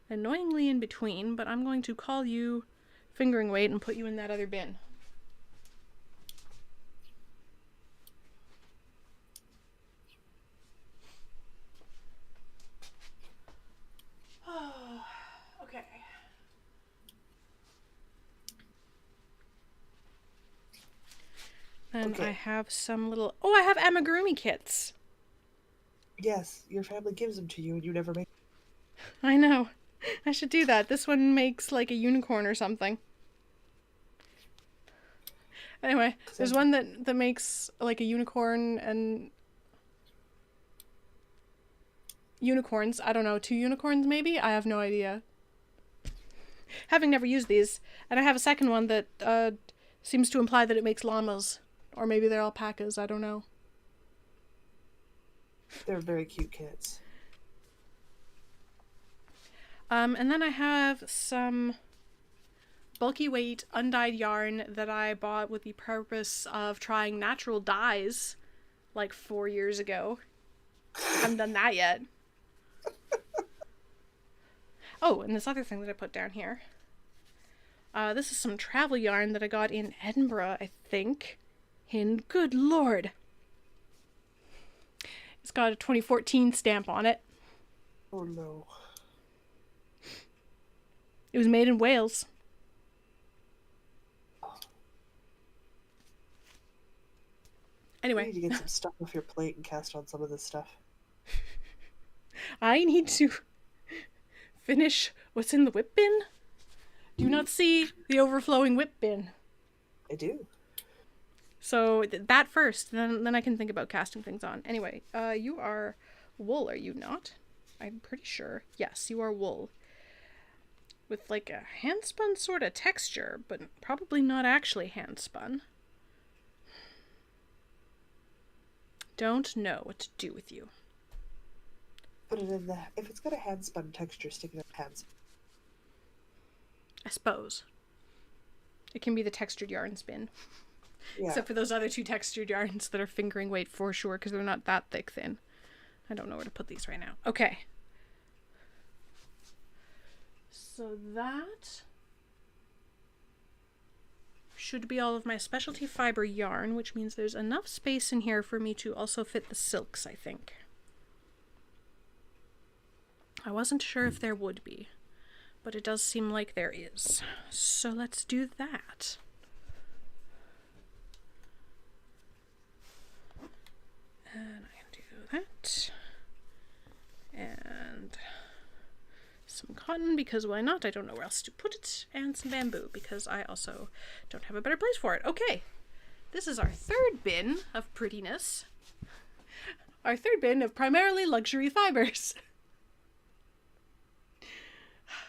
annoyingly in between, but I'm going to call you fingering weight and put you in that other bin. Okay. And Okay. I have some little... Oh, I have amigurumi kits. Yes, your family gives them to you and you never make. I know. I should do that. This one makes like a unicorn or something. Anyway, there's one that makes like a unicorn and unicorns. I don't know, 2 unicorns maybe? I have no idea. Having never used these. And I have a second one that seems to imply that it makes llamas. Or maybe they're alpacas, I don't know. They're very cute kits. And then I have some bulky weight undyed yarn that I bought with the purpose of trying natural dyes like 4 years ago. I haven't done that yet. Oh, and this other thing that I put down here. This is some travel yarn that I got in Edinburgh, I think. And good lord. It's got a 2014 stamp on it. Oh no. It was made in Wales. Anyway. You need to get some stuff off your plate and cast on some of this stuff. I need to finish what's in the whip bin. Do you not see the overflowing whip bin? I do. So that first, then I can think about casting things on. Anyway, you are wool, are you not? I'm pretty sure. Yes, you are wool. With like a handspun sort of texture, but probably not actually handspun. Don't know what to do with you. Put it in the... If it's got a handspun texture, stick it in hands. I suppose. It can be the textured yarn spin. Yeah. Except for those other 2 textured yarns that are fingering weight for sure, because they're not that thick thin. I don't know where to put these right now. Okay. So that should be all of my specialty fiber yarn, which means there's enough space in here for me to also fit the silks, I think. I wasn't sure if there would be, but it does seem like there is. So let's do that. And I can do that. And some cotton, because why not? I don't know where else to put it. And some bamboo, because I also don't have a better place for it. Okay, this is our 3rd bin of prettiness. Our 3rd bin of primarily luxury fibers.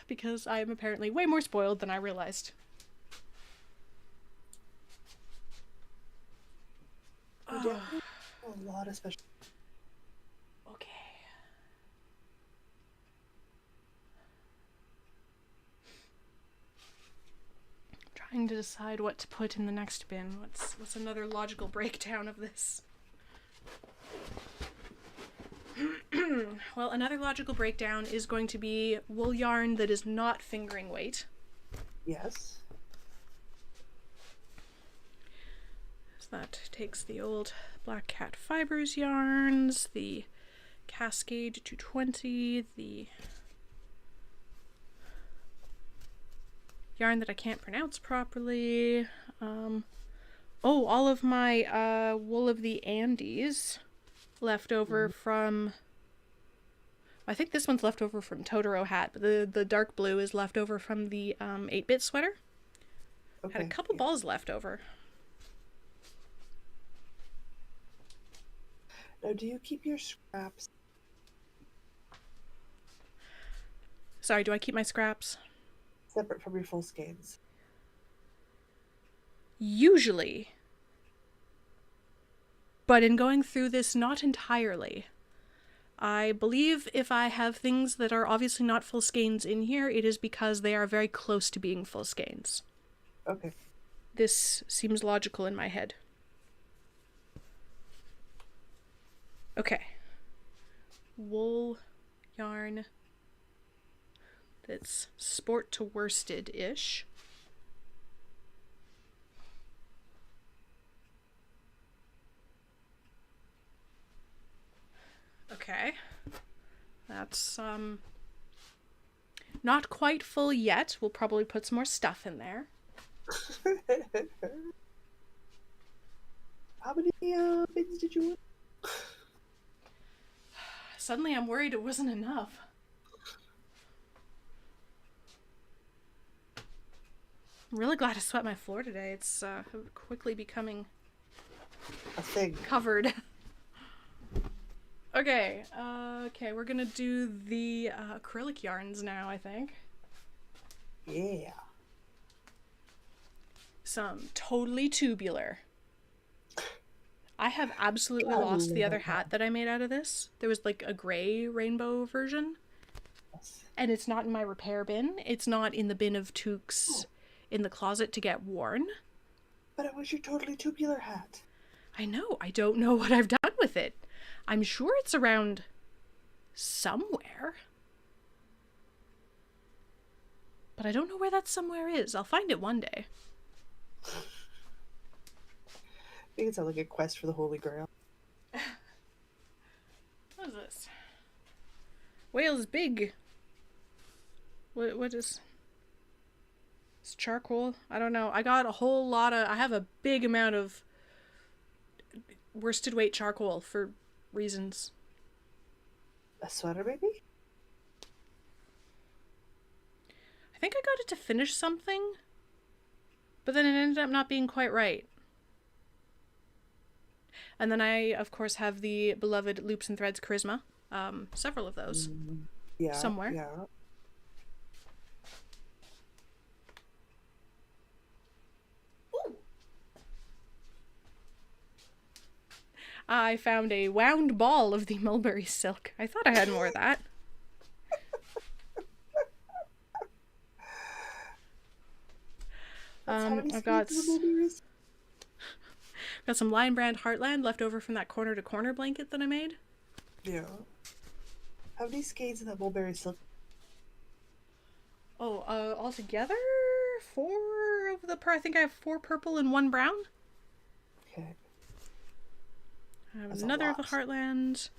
Because I am apparently way more spoiled than I realized. A lot of special... Okay. Trying to decide what to put in the next bin. What's another logical breakdown of this? Well, another logical breakdown is going to be wool yarn that is not fingering weight. Yes. So that takes the old Black Cat Fibers yarns, the Cascade 220, the yarn that I can't pronounce properly. All of my wool of the Andes left over from... I think this one's left over from Totoro hat, but the dark blue is left over from the 8-bit sweater. Okay. Had a couple balls left over. Now, do you keep your scraps? Sorry, do I keep my scraps? Separate from your full skeins. Usually. But in going through this, not entirely. I believe if I have things that are obviously not full skeins in here, it is because they are very close to being full skeins. Okay. This seems logical in my head. Okay. Wool yarn that's sport to worsted-ish. Okay. That's not quite full yet. We'll probably put some more stuff in there. How many bins did you want? Suddenly I'm worried it wasn't enough. I'm really glad I swept my floor today. It's quickly becoming A thing. covered. Okay, we're gonna do the acrylic yarns now, I think. Yeah. Some totally tubular. I have absolutely God, lost the other Lord. hat that I made out of this. There was like a gray rainbow version, Yes. and it's not in my repair bin. It's not in the bin of toques in the closet to get worn. But it was your totally tubular hat. I know, I don't know what I've done with it. I'm sure it's around somewhere. But I don't know where that somewhere is. I'll find it one day. Make it sound like a quest for the Holy Grail. What is this? Whale's big. What is... It's charcoal? I don't know. I got a whole lot of... I have a big amount of worsted weight charcoal for reasons. A sweater, maybe? I think I got it to finish something, but then it ended up not being quite right. And then I, of course, have the beloved Loops and Threads Charisma. Several of those. Yeah. Somewhere. Yeah. Ooh. I found a wound ball of the mulberry silk. I thought I had more of that. I've got some Lion Brand Heartland left over from that corner to corner blanket that I made. Yeah. How many skeins in that mulberry silk? Oh, altogether 4 of the I think I have 4 purple and 1 brown. Okay. I have That's a another of the lot. Heartland,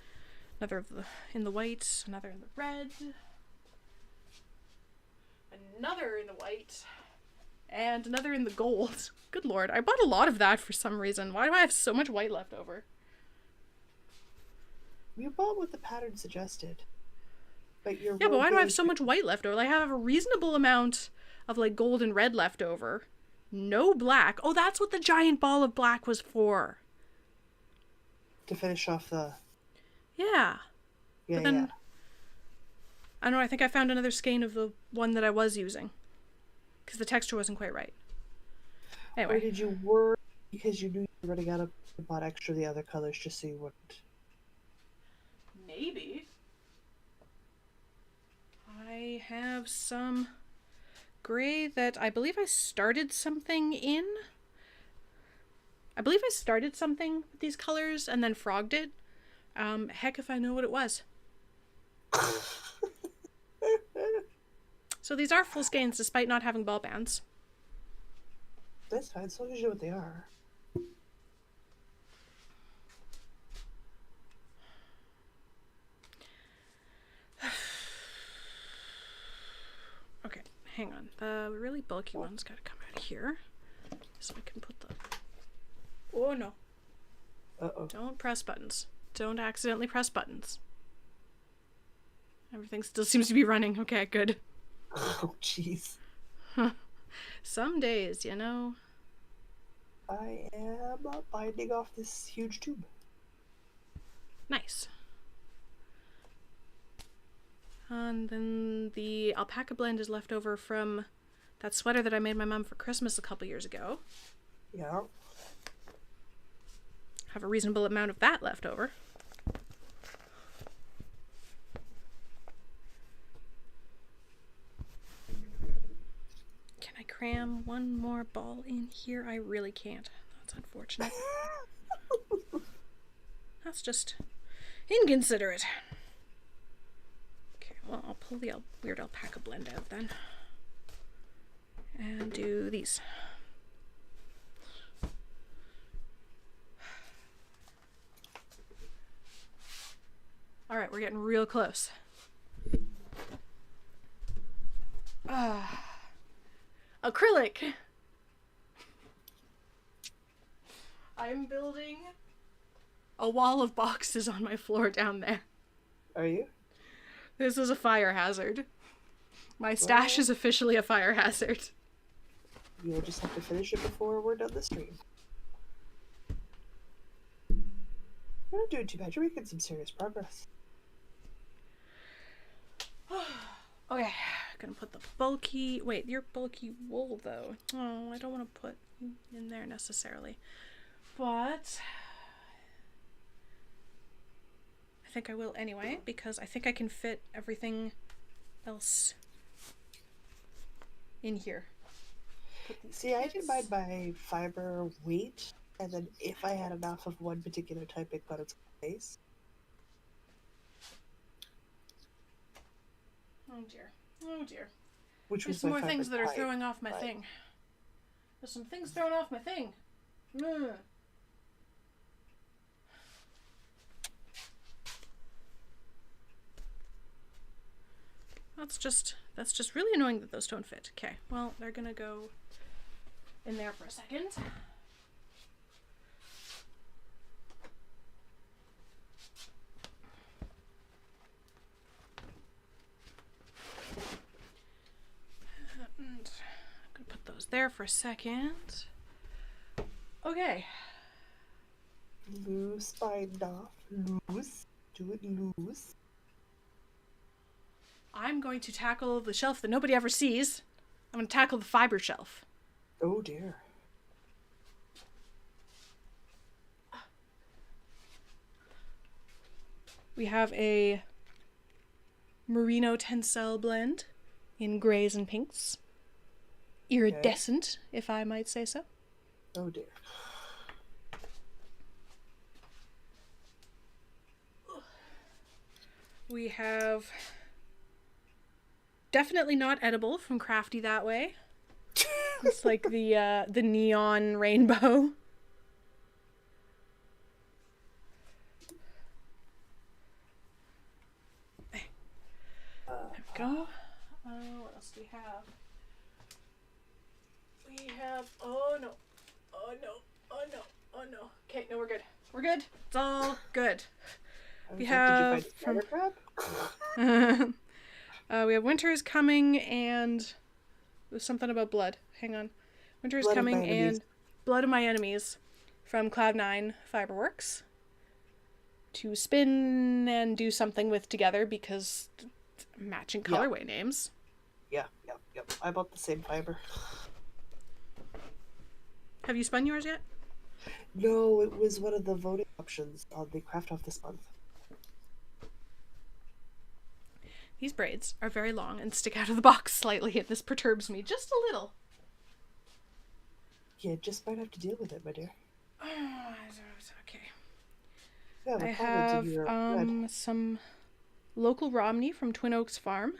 another of the in the white, another in the red, another in the white, and another in the gold. Good lord, I bought a lot of that for some reason. Why do I have so much white left over? You bought what the pattern suggested. But you're Yeah, but why do I have so much white left over? Like, I have a reasonable amount of, like, gold and red left over. No black. Oh, that's what the giant ball of black was for. to finish off the... Yeah. Yeah, But then, yeah. I don't know, I think I found another skein of the one that I was using. Because the texture wasn't quite right. Or Anyway. did you worry because you knew you were running out of... and bought extra of the other colors just so you wouldn't? Maybe. I have some gray that I believe I started something in. I believe I started something with these colors and then frogged it. Heck if I know what it was. So these are full skeins despite not having ball bands. That's fine, as long as you know what they are. Okay, hang on. The really bulky one's gotta come out of here. So I can put the... Oh no. Uh-oh. Don't press buttons. Don't accidentally press buttons. Everything still seems to be running. Okay, good. Oh, jeez. Some days, you know. I am binding off this huge tube. Nice. And then the alpaca blend is left over from that sweater that I made my mom for Christmas a couple years ago. Yeah. Have a reasonable amount of that left over. Can I cram one more ball in here? I really can't. That's unfortunate. That's just inconsiderate. Okay, well, I'll pull the weird alpaca blend out then. And do these. Alright, we're getting real close. Acrylic! I'm building a wall of boxes on my floor down there. Are you? This is a fire hazard. My stash is officially a fire hazard. You'll just have to finish it before we're done the stream. You're not doing too bad. You're making some serious progress. Okay, gonna put the bulky... Wait, your bulky wool, though. Oh, I don't want to put in there necessarily. But... I think I will anyway, because I think I can fit everything else in here. See, I divide by fiber weight, and then if I had enough of one particular type, it got its place. Oh dear. Oh dear. Which There's was some my more things that favorite are type, throwing off my but- thing. There's some things throwing off my thing. Ugh. That's just really annoying that those don't fit. Okay, well, they're gonna go in there for a second. And I'm gonna put those there for a second. Okay. Loose, bind off, loose, do it loose. I'm going to tackle the shelf that nobody ever sees. I'm going to tackle the fiber shelf. Oh dear. We have a merino tencel blend in grays and pinks. Iridescent, if I might say so. Oh dear. We have definitely not edible from Crafty That Way. It's like the neon rainbow. There we go. What else do we have? We have, oh no, oh no, oh no, oh no. Okay, no, we're good. We're good. It's all good. I was We like, have did you find a spider crab? We have Winter is Coming and there's something about blood. Hang on. Winter is Blood of Coming My Enemies. and Blood of My Enemies from Cloud9 Fiberworks to spin and do something with together because matching colorway names. Yep. I bought the same fiber. Have you spun yours yet? No, it was one of the voting options on the Craft Off this month. These braids are very long and stick out of the box slightly, and this perturbs me just a little. Yeah, just might have to deal with it, my dear. Okay. Yeah, I have some local Romney from Twin Oaks Farm.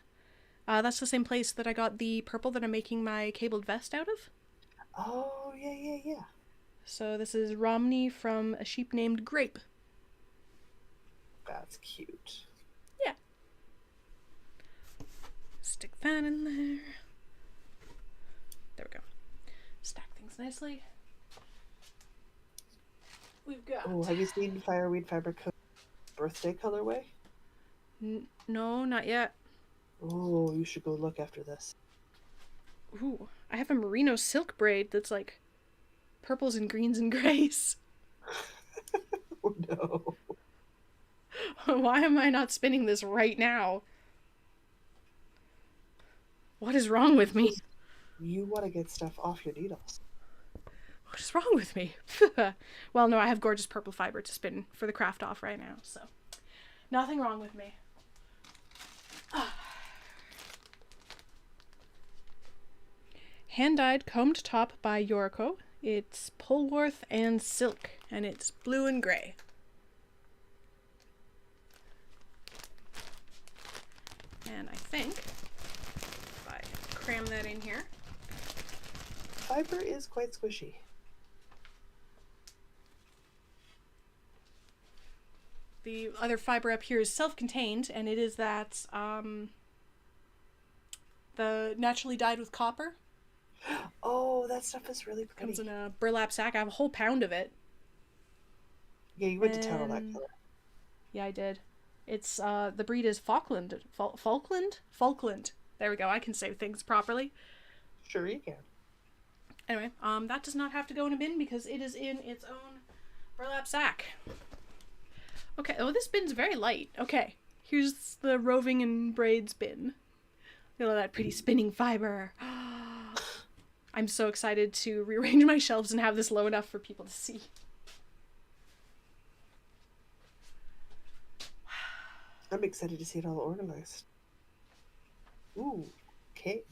That's the same place that I got the purple that I'm making my cabled vest out of. Oh, yeah. So this is Romney from a sheep named Grape. That's cute. Yeah. Stick that in there. There we go. Stack things nicely. We've got... Oh, have you seen Fireweed Fiber Co. birthday colorway? No, not yet. Oh, you should go look after this. Ooh, I have a merino silk braid that's like purples and greens and grays. Oh no. Why am I not spinning this right now? What is wrong with me? You want to get stuff off your needles. What is wrong with me? Well, no, I have gorgeous purple fiber to spin for the craft off right now, so nothing wrong with me. Hand-dyed combed top by Yoriko. It's Polwarth and silk, and it's blue and gray. And I think if I cram that in here. Fiber is quite squishy. The other fiber up here is self-contained, and it is that the naturally dyed with copper. Oh, that stuff is really pretty. Comes in a burlap sack. I have a whole pound of it. Yeah, you went to town on that And- color. Yeah, I did. It's the breed is Falkland. Falkland. There we go. I can say things properly. Sure you can. Anyway, that does not have to go in a bin because it is in its own burlap sack. Okay, oh, this bin's very light. Okay, here's the roving and braids bin. Look at all that pretty spinning fiber. I'm so excited to rearrange my shelves and have this low enough for people to see. I'm excited to see it all organized. Ooh, okay.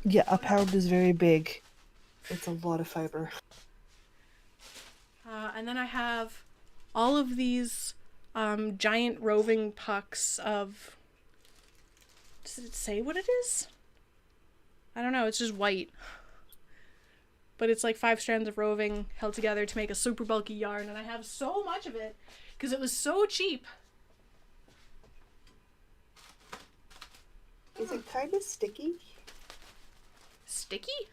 Yeah, a pound is very big. It's a lot of fiber. And then I have all of these giant roving pucks of... Does it say what it is? I don't know, it's just white. But it's like 5 strands of roving held together to make a super bulky yarn, and I have so much of it because it was so cheap. Is it kind of sticky? Sticky?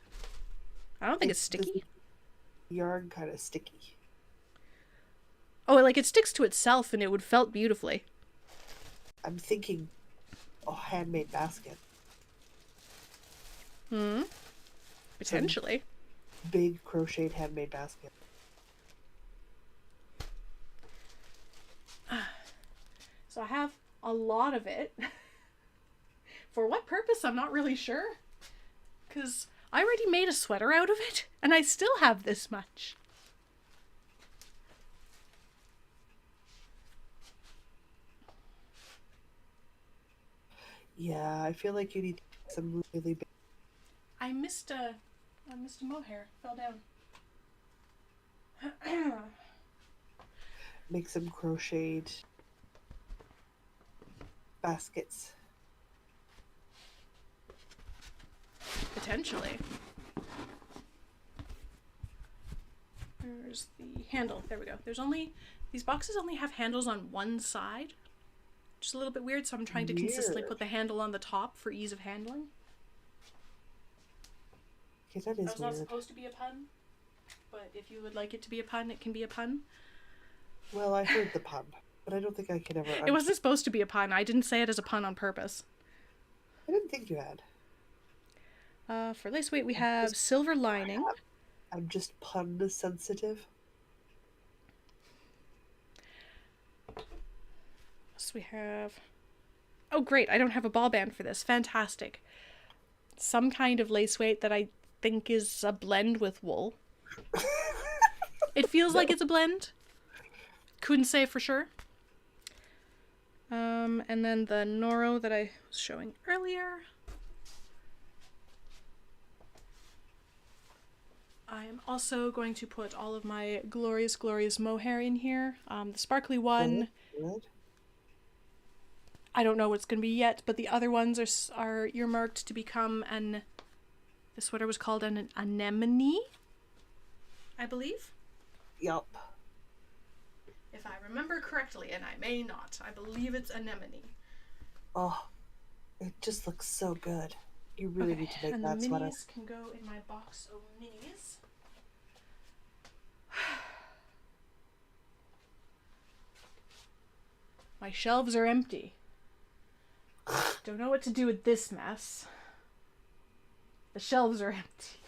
I don't think it's sticky. Yarn kind of sticky. Oh, like it sticks to itself and it would felt beautifully. I'm thinking a handmade basket. Potentially. Big crocheted handmade basket. So I have a lot of it. For what purpose, I'm not really sure. Because I already made a sweater out of it, and I still have this much. Yeah, I feel like you need some really big... I missed a mohair. Fell down. Make some crocheted baskets. Potentially. There's the handle. There we go. These boxes only have handles on one side. Just a little bit weird, so I'm trying to consistently Weird. put the handle on the top for ease of handling. Okay, that That is was not weird. supposed to be a pun, but if you would like it to be a pun, it can be a pun. Well, I heard the pun, but I don't think I could ever... It wasn't supposed to be a pun. I didn't say it as a pun on purpose. I didn't think you had. For lace weight, we have silver lining. I'm just pun sensitive. So we have... Oh, great. I don't have a ball band for this. Fantastic. Some kind of lace weight that I think is a blend with wool. It feels like it's a blend. Couldn't say for sure. And then the Noro that I was showing earlier. I am also going to put all of my glorious, glorious mohair in here. The sparkly one, Good. I don't know what's going to be yet, but the other ones are earmarked to become the sweater was called an anemone, I believe. Yup. If I remember correctly, and I may not, I believe it's anemone. Oh, it just looks so good. You really need to make and that the sweater. minis can go in my box of minis. My shelves are empty. Don't know what to do with this mess. The shelves are empty.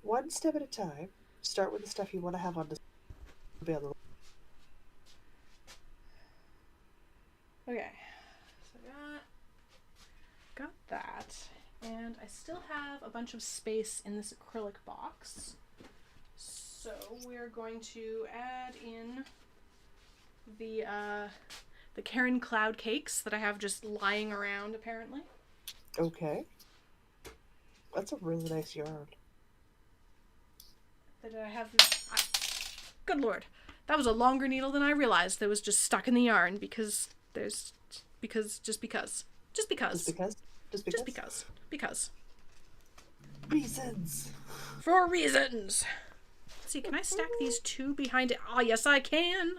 One step at a time. Start with the stuff you want to have on display. Okay. So I got got that. And I still have a bunch of space in this acrylic box. So we're going to add in the Karen Cloud cakes that I have just lying around, apparently. Okay. That's a really nice yarn. That I have... Good lord. That was a longer needle than I realized that was just stuck in the yarn because there's... Just because. Reasons. For reasons. Let's see, can I stack these two behind it? Ah, yes I can.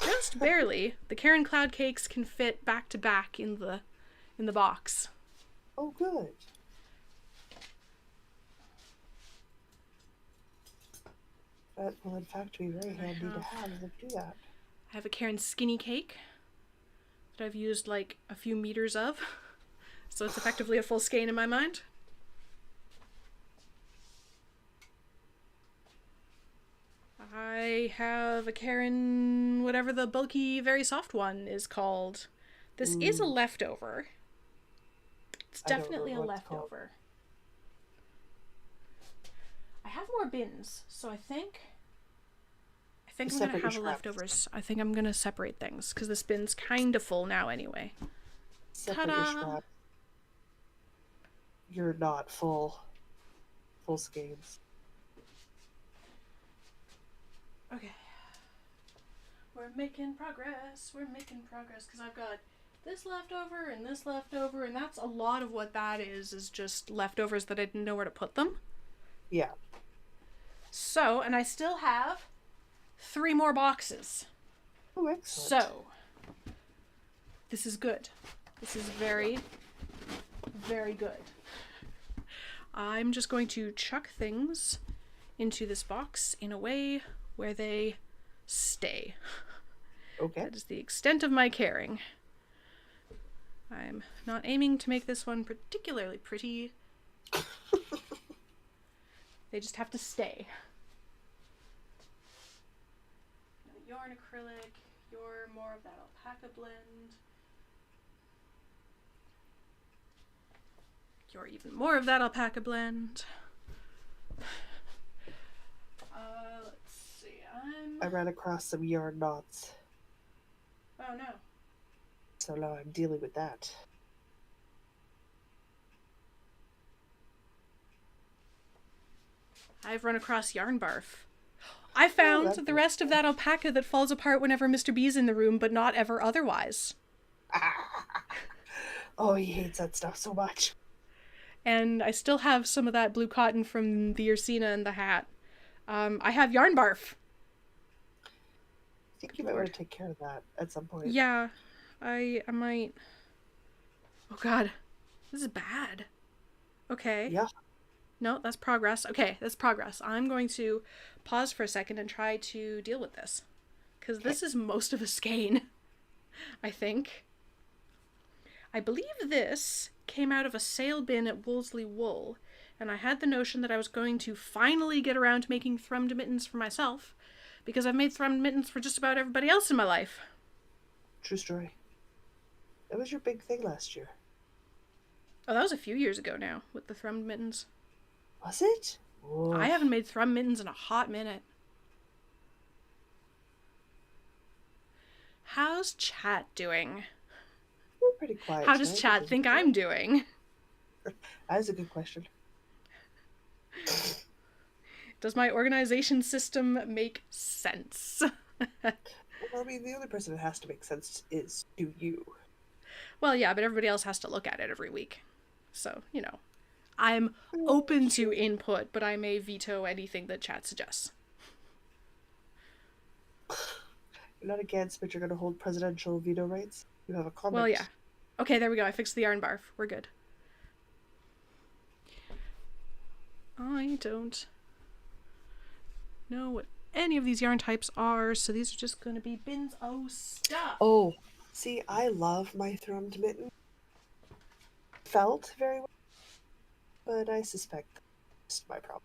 Just barely. The Karen Cloud cakes can fit back to back in the box. Oh, good. That will in fact be very handy to have them do that. I have a Karen Skinny cake that I've used like a few meters of. So it's effectively a full skein in my mind. I have a Karen, whatever the bulky, very soft one is called. This is a leftover. It's definitely a leftover. I have more bins, so I think I'm going to have leftovers. I think I'm going to separate things, because this bin's kind of full now anyway. Separate your scraps. You're not full skeins. Okay. We're making progress, because I've got this leftover, and that's a lot of what that is just leftovers that I didn't know where to put them. Yeah. So, and I still have 3 more boxes. Oh, excellent. So, this is good. This is very, very good. I'm just going to chuck things into this box in a way where they stay. Okay. That is the extent of my caring. I'm not aiming to make this one particularly pretty. They just have to stay. Yarn acrylic, you're more of that alpaca blend. You're even more of that alpaca blend. Let's see, I ran across some yarn knots. Oh no. So now I'm dealing with that. I've run across yarn barf. I found the rest of that alpaca that falls apart whenever Mr. B's in the room, but not ever otherwise. Oh, he hates that stuff so much. And I still have some of that blue cotton from the Ursina and the hat. I have yarn barf. I think you might want to take care of that at some point. Yeah, I might. Oh god, this is bad. Okay. Yeah. No, that's progress. Okay, that's progress. I'm going to pause for a second and try to deal with this. Because this is most of a skein, I think. I believe this came out of a sale bin at Wolseley Wool, and I had the notion that I was going to finally get around to making thrummed mittens for myself, because I've made thrummed mittens for just about everybody else in my life. True story. That was your big thing last year. Oh, that was a few years ago now, with the thrummed mittens. Was it? Whoa. I haven't made thrum mittens in a hot minute. How's chat doing? We're pretty quiet. How does chat think I'm doing? That is a good question. Does my organization system make sense? Well, I mean, the only person it has to make sense is to you. Well, yeah, but everybody else has to look at it every week. So, you know. I'm open to input, but I may veto anything that chat suggests. You're not against, but you're going to hold presidential veto rights? You have a comment. Well, yeah. Okay, there we go. I fixed the yarn barf. We're good. I don't know what any of these yarn types are, so these are just going to be bins of stuff. Oh, see, I love my thrummed mitten. Felt very well, but I suspect that's my problem.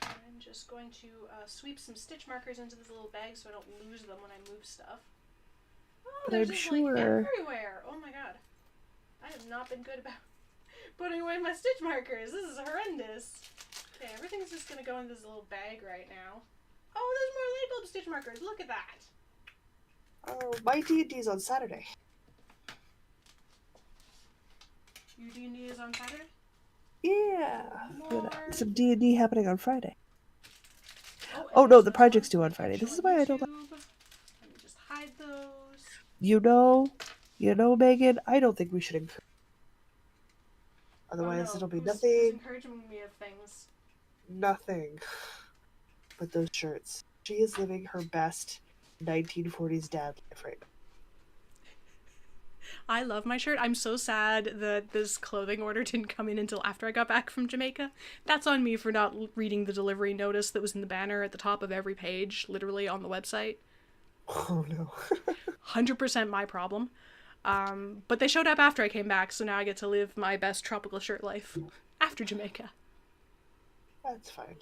I'm just going to sweep some stitch markers into this little bag so I don't lose them when I move stuff. Oh, But there's I'm just like sure. everywhere. Oh my god. I have not been good about putting away my stitch markers. This is horrendous. Okay, everything's just gonna go in this little bag right now. Oh, there's more light bulb stitch markers. Look at that. Oh, my D&D's on Saturday. Your D&D is on Saturday? Yeah. More. Some D&D happening on Friday. Oh, Oh and no, there's the another project's one due on I Friday. can't This show is on why I don't. YouTube. Let me just hide those. You know, Megan. I don't think we should encourage. Oh Otherwise, no, it'll be who's nothing. encouraging me of things? Nothing. But those shirts. She is living her best 1940s dad life right now. I love my shirt. I'm so sad that this clothing order didn't come in until after I got back from Jamaica. That's on me for not reading the delivery notice that was in the banner at the top of every page, literally on the website. Oh no. 100% my problem. But they showed up after I came back, so now I get to live my best tropical shirt life after Jamaica. That's fine.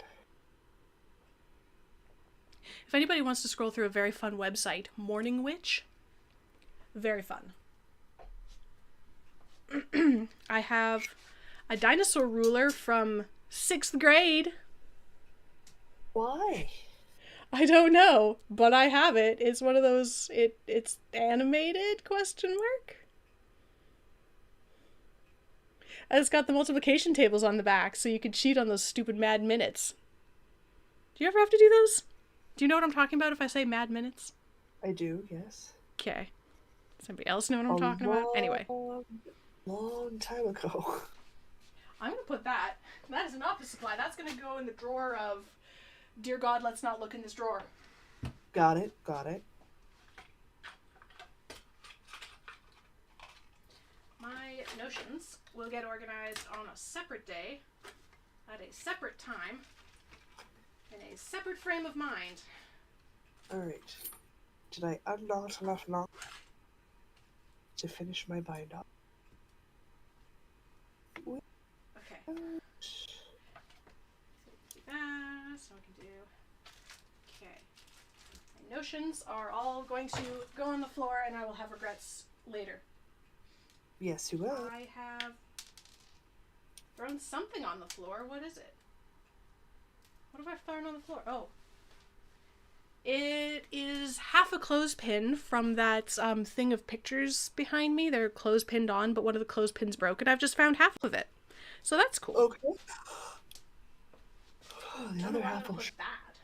If anybody wants to scroll through a very fun website, Morning Witch, very fun. I have a dinosaur ruler from 6th grade. Why? I don't know, but I have it. It's one of those, it's animated, question mark? And it's got the multiplication tables on the back, so you could cheat on those stupid mad minutes. Do you ever have to do those? Do you know what I'm talking about if I say mad minutes? I do, yes. Okay. Does anybody else know what I'm talking about? Anyway. Long time ago. I'm gonna put that. That is an office supply. That's gonna go in the drawer of, dear God, let's not look in this drawer. Got it. My notions will get organized on a separate day, at a separate time, in a separate frame of mind. Alright. Did I unknot enough knot to finish my bind up? Okay. Do that, so I can do. Okay. My notions are all going to go on the floor, and I will have regrets later. Yes, you will. I have thrown something on the floor. What is it? What have I thrown on the floor? Oh. It is half a clothespin from that thing of pictures behind me. They're clothespinned on, but one of the clothespins broke, and I've just found half of it. So that's cool. Okay. The other half will that.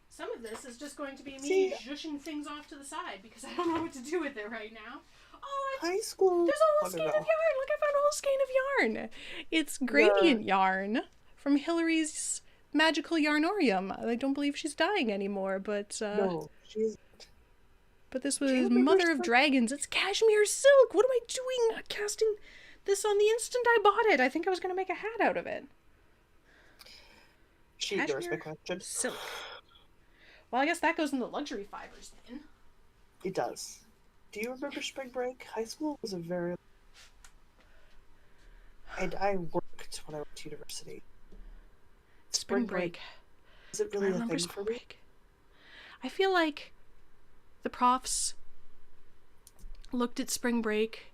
Some of this is just going to be me zhushing things off to the side because I don't know what to do with it right now. Oh, high school. There's a whole skein of yarn. Look, I found a whole skein of yarn. It's gradient yarn from Hillary's magical yarnorium. I don't believe she's dying anymore, but no, she's. But this was Mother of Dragons. It's cashmere silk. What am I doing? Casting this on the instant I bought it. I think I was going to make a hat out of it. She ignores my question. Silk. Well, I guess that goes in the luxury fibers then. It does. Do you remember spring break? High school was a very... And I worked when I went to university. Spring break. Is it really a thing for me? I feel like the profs looked at spring break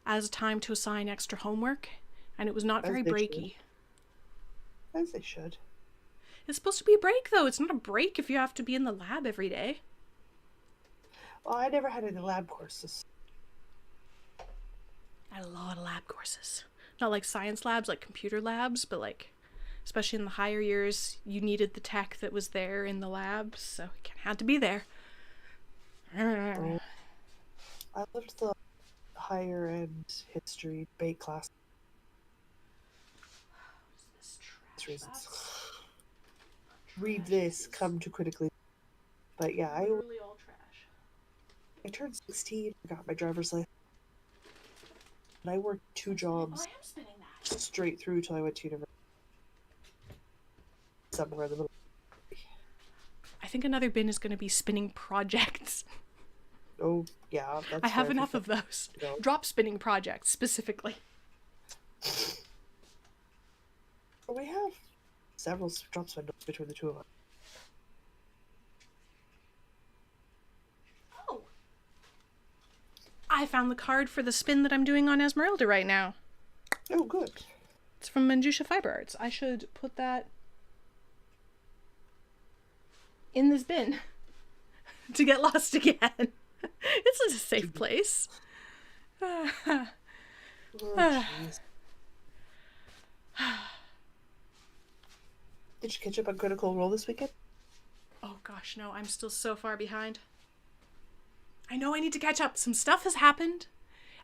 as a time to assign extra homework, and it was not very breaky. As they should. It's supposed to be a break, though. It's not a break if you have to be in the lab every day. Well, I never had any lab courses. I had a lot of lab courses. Not like science labs, like computer labs, but like, especially in the higher years, you needed the tech that was there in the labs, so it had to be there. I loved the higher end history debate class. Reasons. Read this, come to critically. But yeah, I turned 16, I got my driver's license. And I worked 2 jobs straight through till I went to university. Somewhere in the middle. I think another bin is going to be spinning projects. Oh, yeah. That's I have enough of those. Drop spinning projects, specifically. We have several drop spindles between the two of us. I found the card for the spin that I'm doing on Esmeralda right now. Oh, good. It's from Manjusha Fiber Arts. I should put that in this bin to get lost again. This is a safe place. Oh, jeez. Did you catch up on Critical Role this weekend? Oh gosh, no, I'm still so far behind. I know I need to catch up. Some stuff has happened,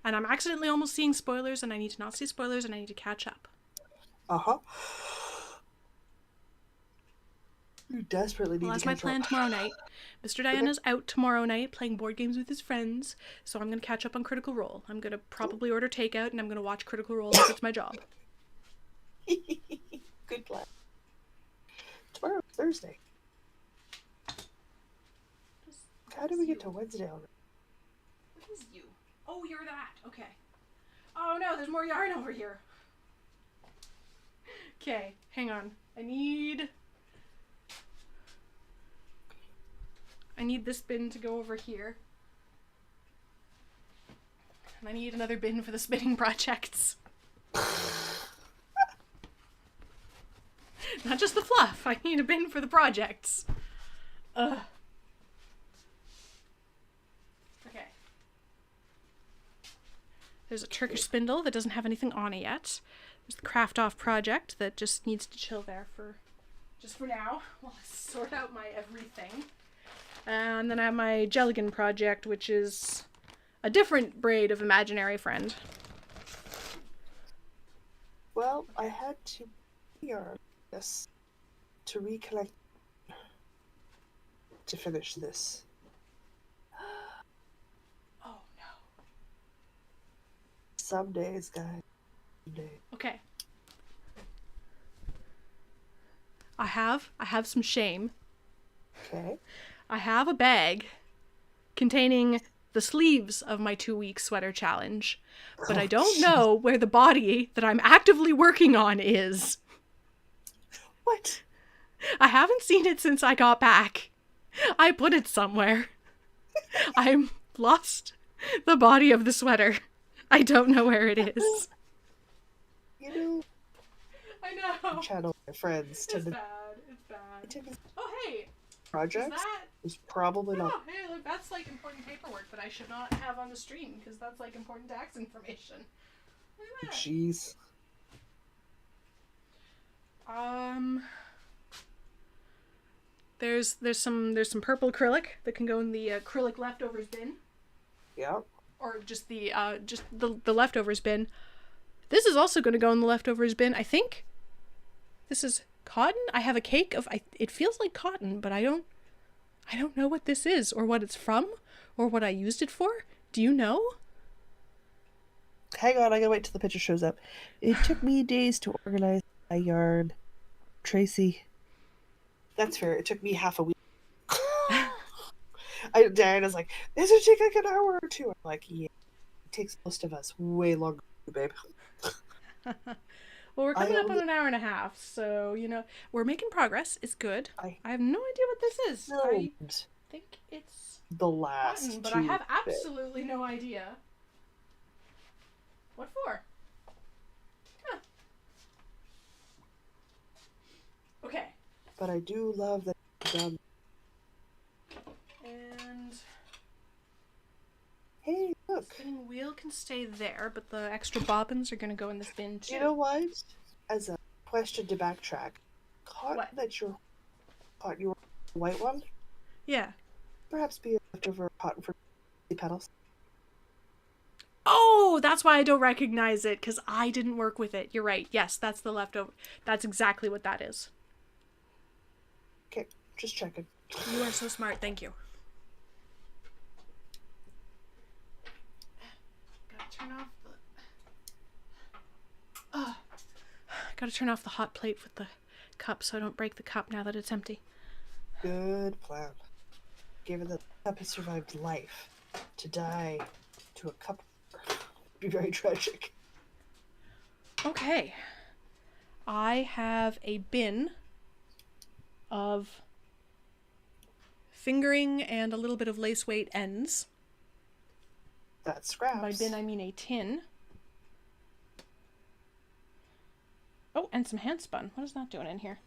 and I'm accidentally almost seeing spoilers, and I need to not see spoilers, and I need to catch up. Uh-huh. You desperately need Well, to that's my catch plan up. tomorrow night. Mr. Diana's out tomorrow night playing board games with his friends, so I'm going to catch up on Critical Role. I'm going to probably order takeout, and I'm going to watch Critical Role like it's my job. Good plan. Tomorrow's Thursday. How do we get to Wednesday already? What is you? Oh, you're that. Okay. Oh no, there's more yarn over here. Okay, hang on. I need this bin to go over here. And I need another bin for the spinning projects. Not just the fluff. I need a bin for the projects. Ugh. Okay. There's a Turkish spindle that doesn't have anything on it yet. There's the Craft Off project that just needs to chill there for now while I sort out my everything. And then I have my Jelligan project, which is a different braid of Imaginary Friend. Well, I had to yarn this to recollect to finish this. Oh no. Some days, guys. Some days. Okay. I have some shame. Okay. I have a bag containing the sleeves of my 2-week sweater challenge, but I don't know where the body that I'm actively working on is. What? I haven't seen it since I got back. I put it somewhere. I'm lost the body of the sweater. I don't know where it is. You know, I know. channel my friends It's tend to bad. It's bad. tend to Oh, hey. projects. That? Is probably not. Oh, hey, look, that's like important paperwork that I should not have on the stream because that's like important tax information. Look at that. Jeez. There's some purple acrylic that can go in the acrylic leftovers bin, Yeah. or just the leftovers bin. This is also going to go in the leftovers bin. I think this is cotton. I have a cake of it feels like cotton, but I don't know what this is or what it's from or what I used it for. Do you know? Hang on, I gotta wait till the picture shows up. It took me days to organize my yarn. Tracy. That's fair. It took me half a week. Diana's like, this would take like an hour or two. I'm like, yeah. It takes most of us way longer, babe. Well, we're coming up on an hour and a half, so, you know, we're making progress. It's good. I have no idea what this is. I think it's the last cotton, but I have absolutely no idea. What for? Huh. Okay. But I do love that it's done. And hey, look. the spinning wheel can stay there, but the extra bobbins are going to go in this bin too. You know what? As a question to backtrack, cotton What? that you're caught your white one, Yeah. perhaps be a leftover cotton for petals. Oh, that's why I don't recognize it, because I didn't work with it. You're right. Yes, that's the leftover. That's exactly what that is. Okay, just checking. You are so smart. Thank you. Gotta turn off the... Gotta turn off the hot plate with the cup so I don't break the cup now that it's empty. Good plan. Given that the cup has survived life, to die to a cup would be very tragic. Okay. I have a bin of fingering and a little bit of lace weight ends. That's scraps. By bin, I mean a tin. Oh, and some hand spun. What is that doing in here?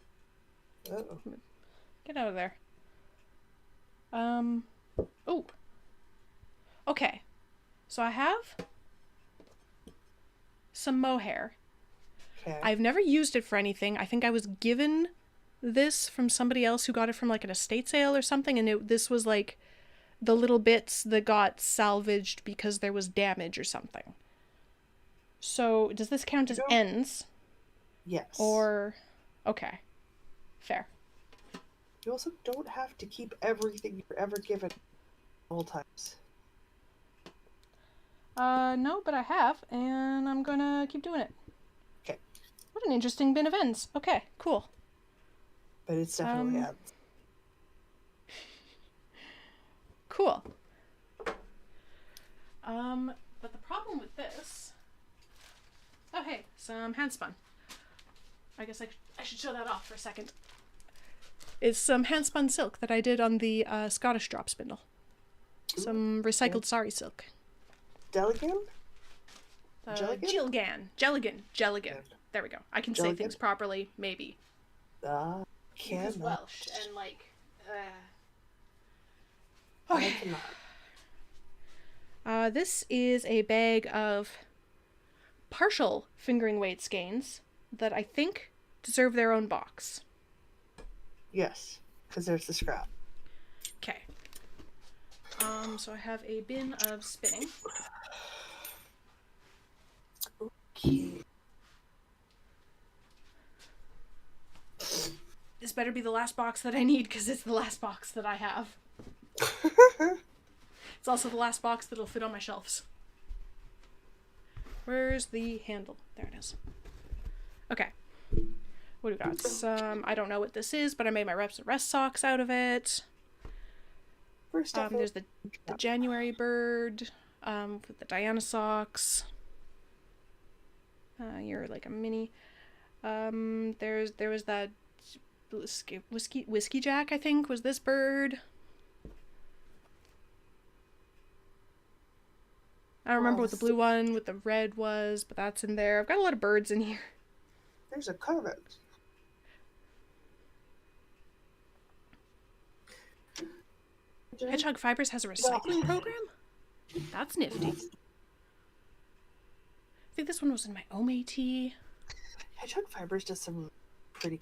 Uh-oh. Get out of there. Oh. Okay. So I have some mohair. Okay. I've never used it for anything. I think I was given this from somebody else who got it from like an estate sale or something, and this was like the little bits that got salvaged because there was damage or something. So does this count as ends? Yes. Or okay. Fair. You also don't have to keep everything you're ever given all times. No, but I have, and I'm gonna keep doing it. Okay. What an interesting bin of ends. Okay, cool. But it's definitely ends. Cool. But the problem with this... Oh, hey, some hand spun. I guess I should show that off for a second. It's some hand spun silk that I did on the Scottish drop spindle. Some recycled sari silk. Deligan? Jelligan. There we go. I can say things properly, maybe. Because Welsh and like... I cannot. This is a bag of partial fingering weight skeins that I think deserve their own box. Yes, because there's the scrap. Okay. So I have a bin of spinning. Okay. This better be the last box that I need because it's the last box that I have. It's also the last box that'll fit on my shelves. Where's the handle? There it is. Okay. What do we got? Some, I don't know what this is, but I made my reps and rest socks out of it. First off, There's the January bird, with the Diana socks. You're like a mini. There was that whiskey Jack, I think, was this bird. I don't remember what the blue one with the red was, but that's in there. I've got a lot of birds in here. There's a comet. Hedgehog Fibers has a recycling program? That's nifty. I think this one was in my OMAT. Hedgehog Fibers does some pretty...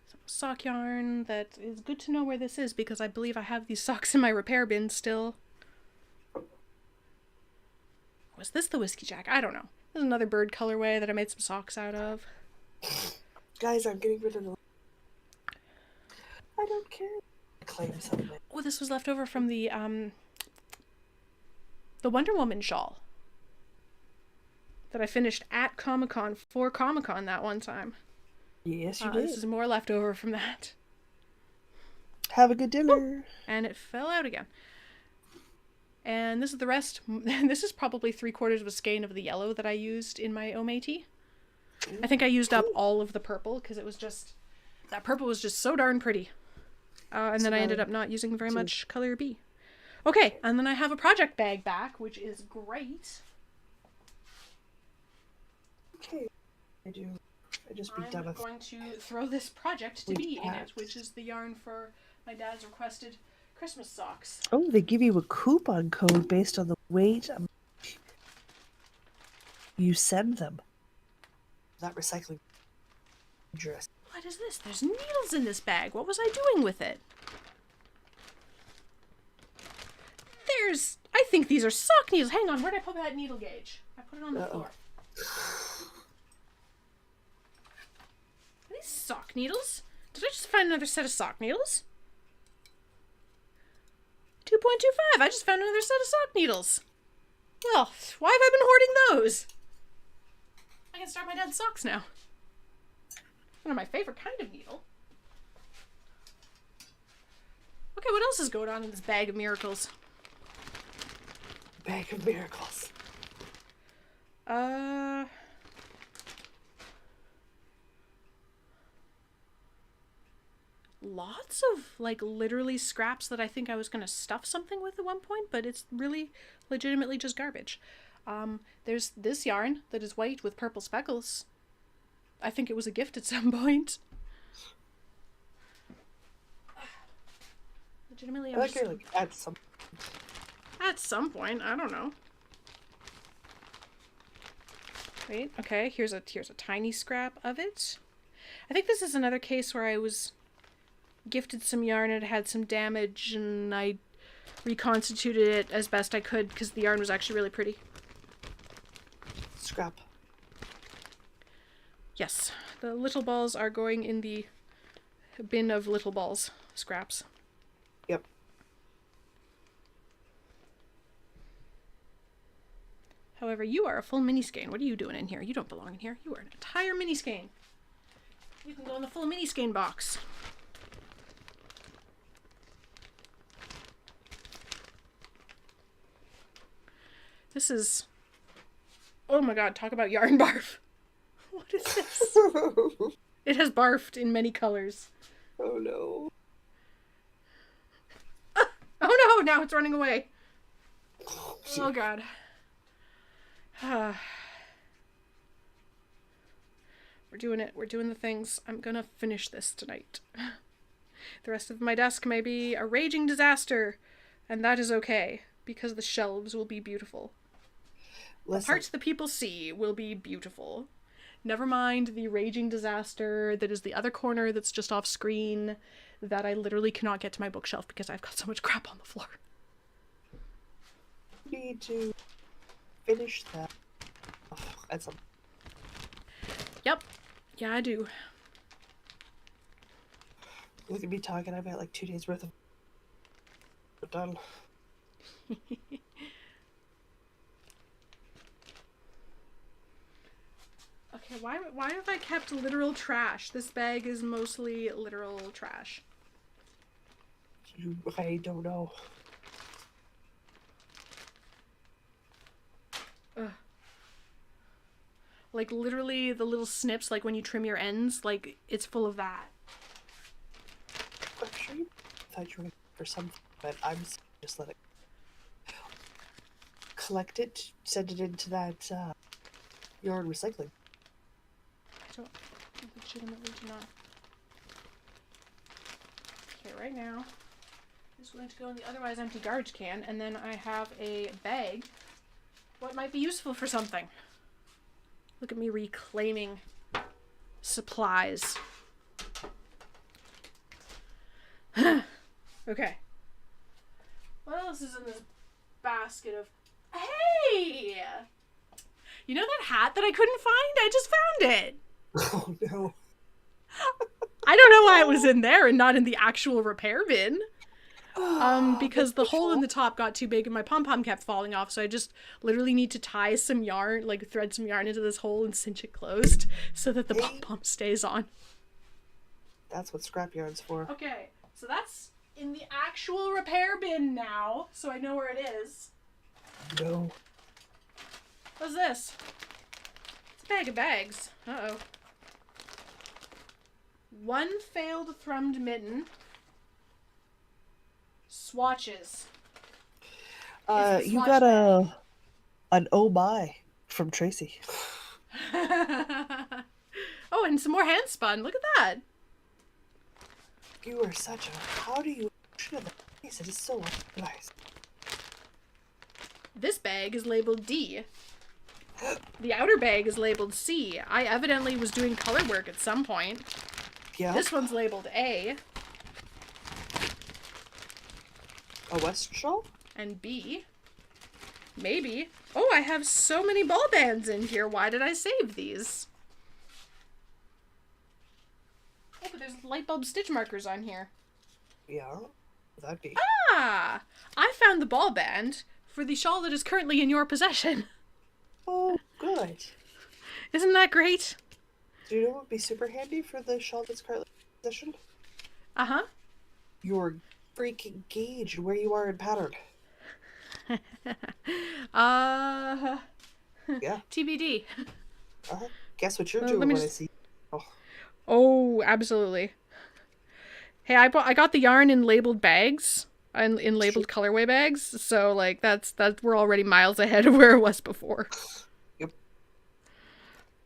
Some sock yarn that is good to know where this is because I believe I have these socks in my repair bin still. Was this the Whiskey Jack? I don't know. There's another bird colorway that I made some socks out of. Guys, I'm getting rid of the... I don't care. Claim something. Oh, this was left over from the Wonder Woman shawl that I finished at Comic-Con for Comic-Con that one time. Yes, you did. This is more left over from that. Have a good dinner. Oh, and it fell out again. And this is the rest. This is probably 3/4 of a skein of the yellow that I used in my OMAT. I think I used up all of the purple because it was just... That purple was just so darn pretty. And then I ended up not using very much color B. Okay, and then I have a project bag back, which is great. Okay. I just be done I'm with... going to throw this project to be in it, which is the yarn for my dad's requested Christmas socks. Oh, they give you a coupon code based on the weight you send them. That recycling dangerous. What is this? There's needles in this bag. What was I doing with it? I think these are sock needles. Hang on, where did I put that needle gauge? I put it on the floor. Are these sock needles? Did I just find another set of sock needles? 2.25. I just found another set of sock needles. Well, why have I been hoarding those? I can start my dad's socks now. One of my favorite kind of needle. Okay, what else is going on in this bag of miracles? Bag of miracles. lots of, like, literally scraps that I think I was going to stuff something with at one point, but it's really legitimately just garbage. There's this yarn that is white with purple speckles. I think it was a gift at some point. Legitimately, I like you're like at some. At some point, I don't know. Wait, okay, here's a tiny scrap of it. I think this is another case where I was gifted some yarn and it had some damage, and I reconstituted it as best I could because the yarn was actually really pretty. Scrap. Yes, the little balls are going in the bin of little balls scraps. Yep. However, you are a full mini skein. What are you doing in here? You don't belong in here. You are an entire mini skein. You can go in the full mini skein box. This is... Oh my god, talk about yarn barf. What is this? It has barfed in many colors. Oh no. Oh no, now it's running away. Oh god. We're doing it. We're doing the things. I'm gonna finish this tonight. The rest of my desk may be a raging disaster, and that is okay, because the shelves will be beautiful. Listen. The parts that people see will be beautiful. Never mind the raging disaster that is the other corner that's just off screen that I literally cannot get to my bookshelf because I've got so much crap on the floor. You need to finish that at some. Yep. Yeah, I do. Look at me talking about like 2 days worth of done. Okay, why have I kept literal trash? This bag is mostly literal trash. I don't know. Ugh. Like literally the little snips, like when you trim your ends, like it's full of that. I'm sure you thought you were looking for something, but I'm just let it collect it, send it into that yarn recycling. I legitimately do not. Okay, right now, I'm just going to go in the otherwise empty garbage can, and then I have a bag. What might be useful for something? Look at me reclaiming supplies. Okay. What else is in this basket of... Hey! You know that hat that I couldn't find? I just found it! Oh no. I don't know why it was in there and not in the actual repair bin. Because the hole in the top got too big and my pom-pom kept falling off, so I just literally need to tie some yarn, like thread some yarn into this hole and cinch it closed so that the pom-pom stays on. That's what scrap yarn's for. Okay, so that's in the actual repair bin now, so I know where it is. No. What's this? It's a bag of bags. Uh-oh. One failed thrummed mitten. Swatches. You got an oh my from Tracy. Oh, and some more hand spun. Look at that. You are such a... How do you... It is so nice. This bag is labeled D. The outer bag is labeled C. I evidently was doing color work at some point. Yeah. This one's labeled A. A West shawl? And B. Maybe. Oh, I have so many ball bands in here. Why did I save these? Oh, but there's light bulb stitch markers on here. Yeah, that'd be. Ah! I found the ball band for the shawl that is currently in your possession. Oh, good. Isn't that great? Do you know what would be super handy for the shawl that's currently in possession? Uh-huh. Your freaking gauge, where you are in pattern. Yeah. TBD. Guess what you're doing when I see. Oh, absolutely. Hey, I got the yarn in labeled bags, in True. labeled colorway bags. So like that's we're already miles ahead of where it was before. Yep.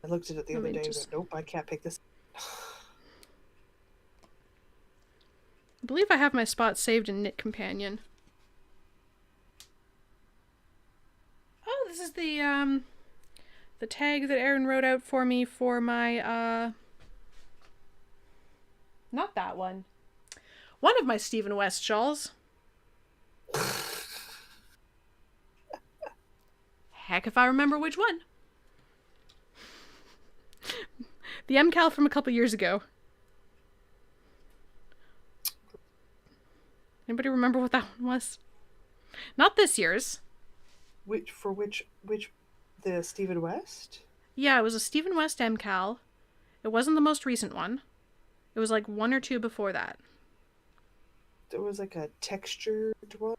I looked at it the Let other me day and just. went, nope, I can't pick this. I believe I have my spot saved in Knit Companion. Oh, this is the tag that Aaron wrote out for me for my not that one. One of my Stephen West shawls. Heck if I remember which one. The MCal from a couple years ago. Anybody remember what that one was? Not this year's. Which, the Stephen West? Yeah, it was a Stephen West MCal. It wasn't the most recent one. It was like one or two before that. There was like a textured one.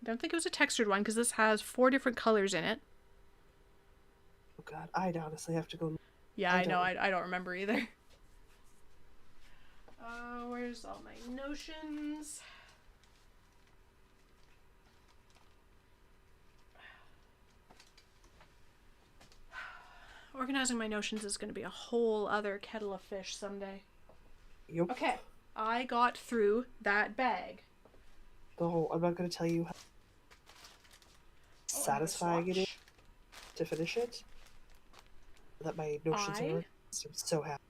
I don't think it was a textured one because this has 4 different colors in it. Oh god, I'd honestly have to go. Yeah, I know. I don't remember either. Where's all my notions? Organizing my notions is going to be a whole other kettle of fish someday. Yep. Okay, I got through that bag. Though I'm not going to tell you how satisfying it is to finish it. That my notions are. I'm so happy.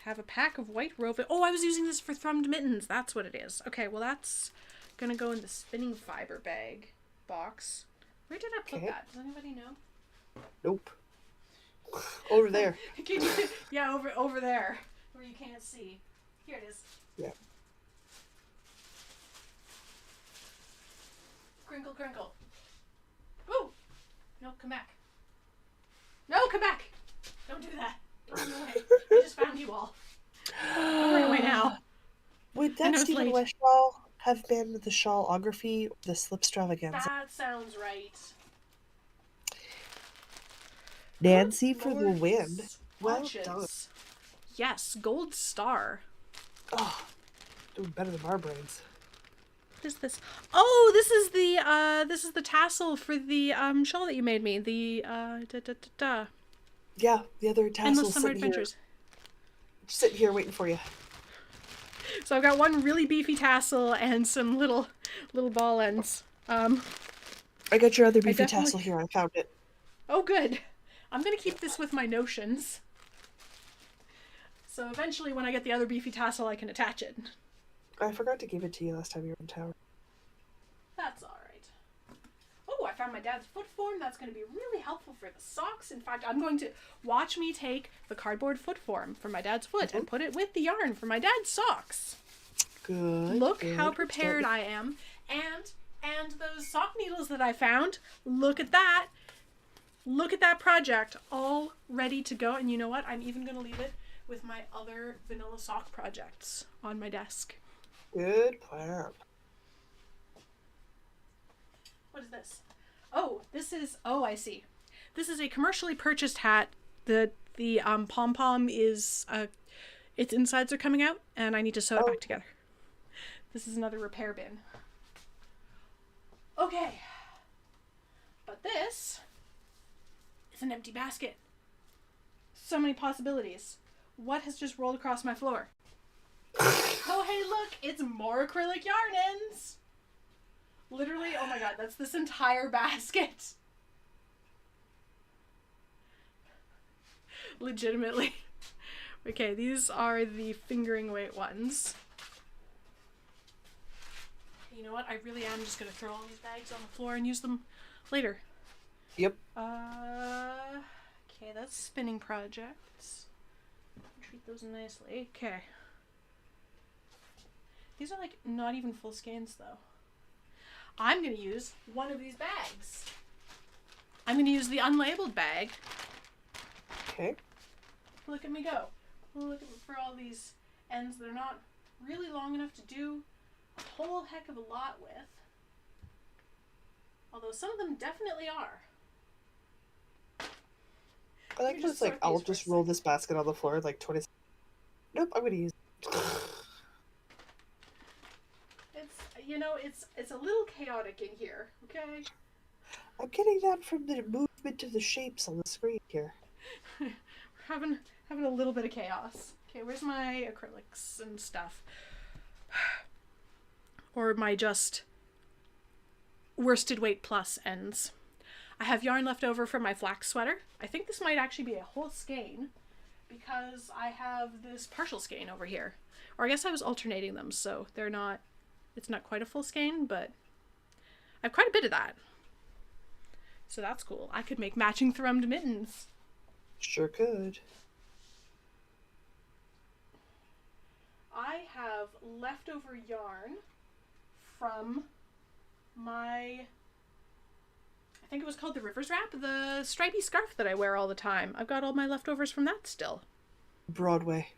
Have a pack of white woven. Oh, I was using this for thrummed mittens. That's what it is. Okay, well that's gonna go in the spinning fiber bag box. Where did I put that? Does anybody know? Nope. Over there. Yeah, over there where you can't see. Here it is. Yeah. Crinkle, crinkle. Ooh! No, come back. No, come back! Don't do that. Don't run away. I just found you all. Don't run away now. Would that Stephen West shawl have been the shawlography, the slipstravaganza? That sounds right. Nancy for the win. Well done. Yes, gold star. Oh, doing better than our brains. What is this? Oh, this is the tassel for the shawl that you made me. The Yeah, the other tassel. Endless Summer Adventures. Sitting here waiting for you. So I've got one really beefy tassel and some little ball ends. I got your other beefy tassel here. I found it. Oh, good. I'm gonna keep this with my notions. So eventually, when I get the other beefy tassel, I can attach it. I forgot to give it to you last time you were in town. That's alright. Oh, I found my dad's foot form. That's going to be really helpful for the socks. In fact, I'm going to watch me take the cardboard foot form for my dad's foot and put it with the yarn for my dad's socks. Good. Look how prepared I am. And those sock needles that I found, look at that. Look at that project all ready to go. And you know what? I'm even going to leave it with my other vanilla sock projects on my desk. Good plan. What is this? Oh, this is, oh, I see. This is a commercially purchased hat. The pom-pom is, its insides are coming out, and I need to sew it back together. This is another repair bin. Okay. But this is an empty basket. So many possibilities. What has just rolled across my floor? Oh, hey, look, it's more acrylic yarn ends. Literally, oh my god, that's this entire basket. Legitimately. Okay, these are the fingering weight ones. You know what? I really am just gonna throw all these bags on the floor and use them later. Yep. Okay, that's spinning projects. Treat those nicely. Okay. These are like not even full skeins though. I'm gonna use one of these bags. I'm gonna use the unlabeled bag. Okay. Look at me go. Look for all these ends that are not really long enough to do a whole heck of a lot with. Although some of them definitely are. I like just like I'll just roll this basket on the floor like 20 seconds. Nope, I'm gonna use. It's a little chaotic in here, okay? I'm getting that from the movement of the shapes on the screen here. We're having a little bit of chaos. Okay, where's my acrylics and stuff? Or my just worsted weight plus ends. I have yarn left over from my flax sweater. I think this might actually be a whole skein because I have this partial skein over here. Or I guess I was alternating them, so it's not quite a full skein, but I have quite a bit of that. So that's cool. I could make matching thrummed mittens. Sure could. I have leftover yarn from my, I think it was called the Rivers Wrap, the stripy scarf that I wear all the time. I've got all my leftovers from that still. Broadway.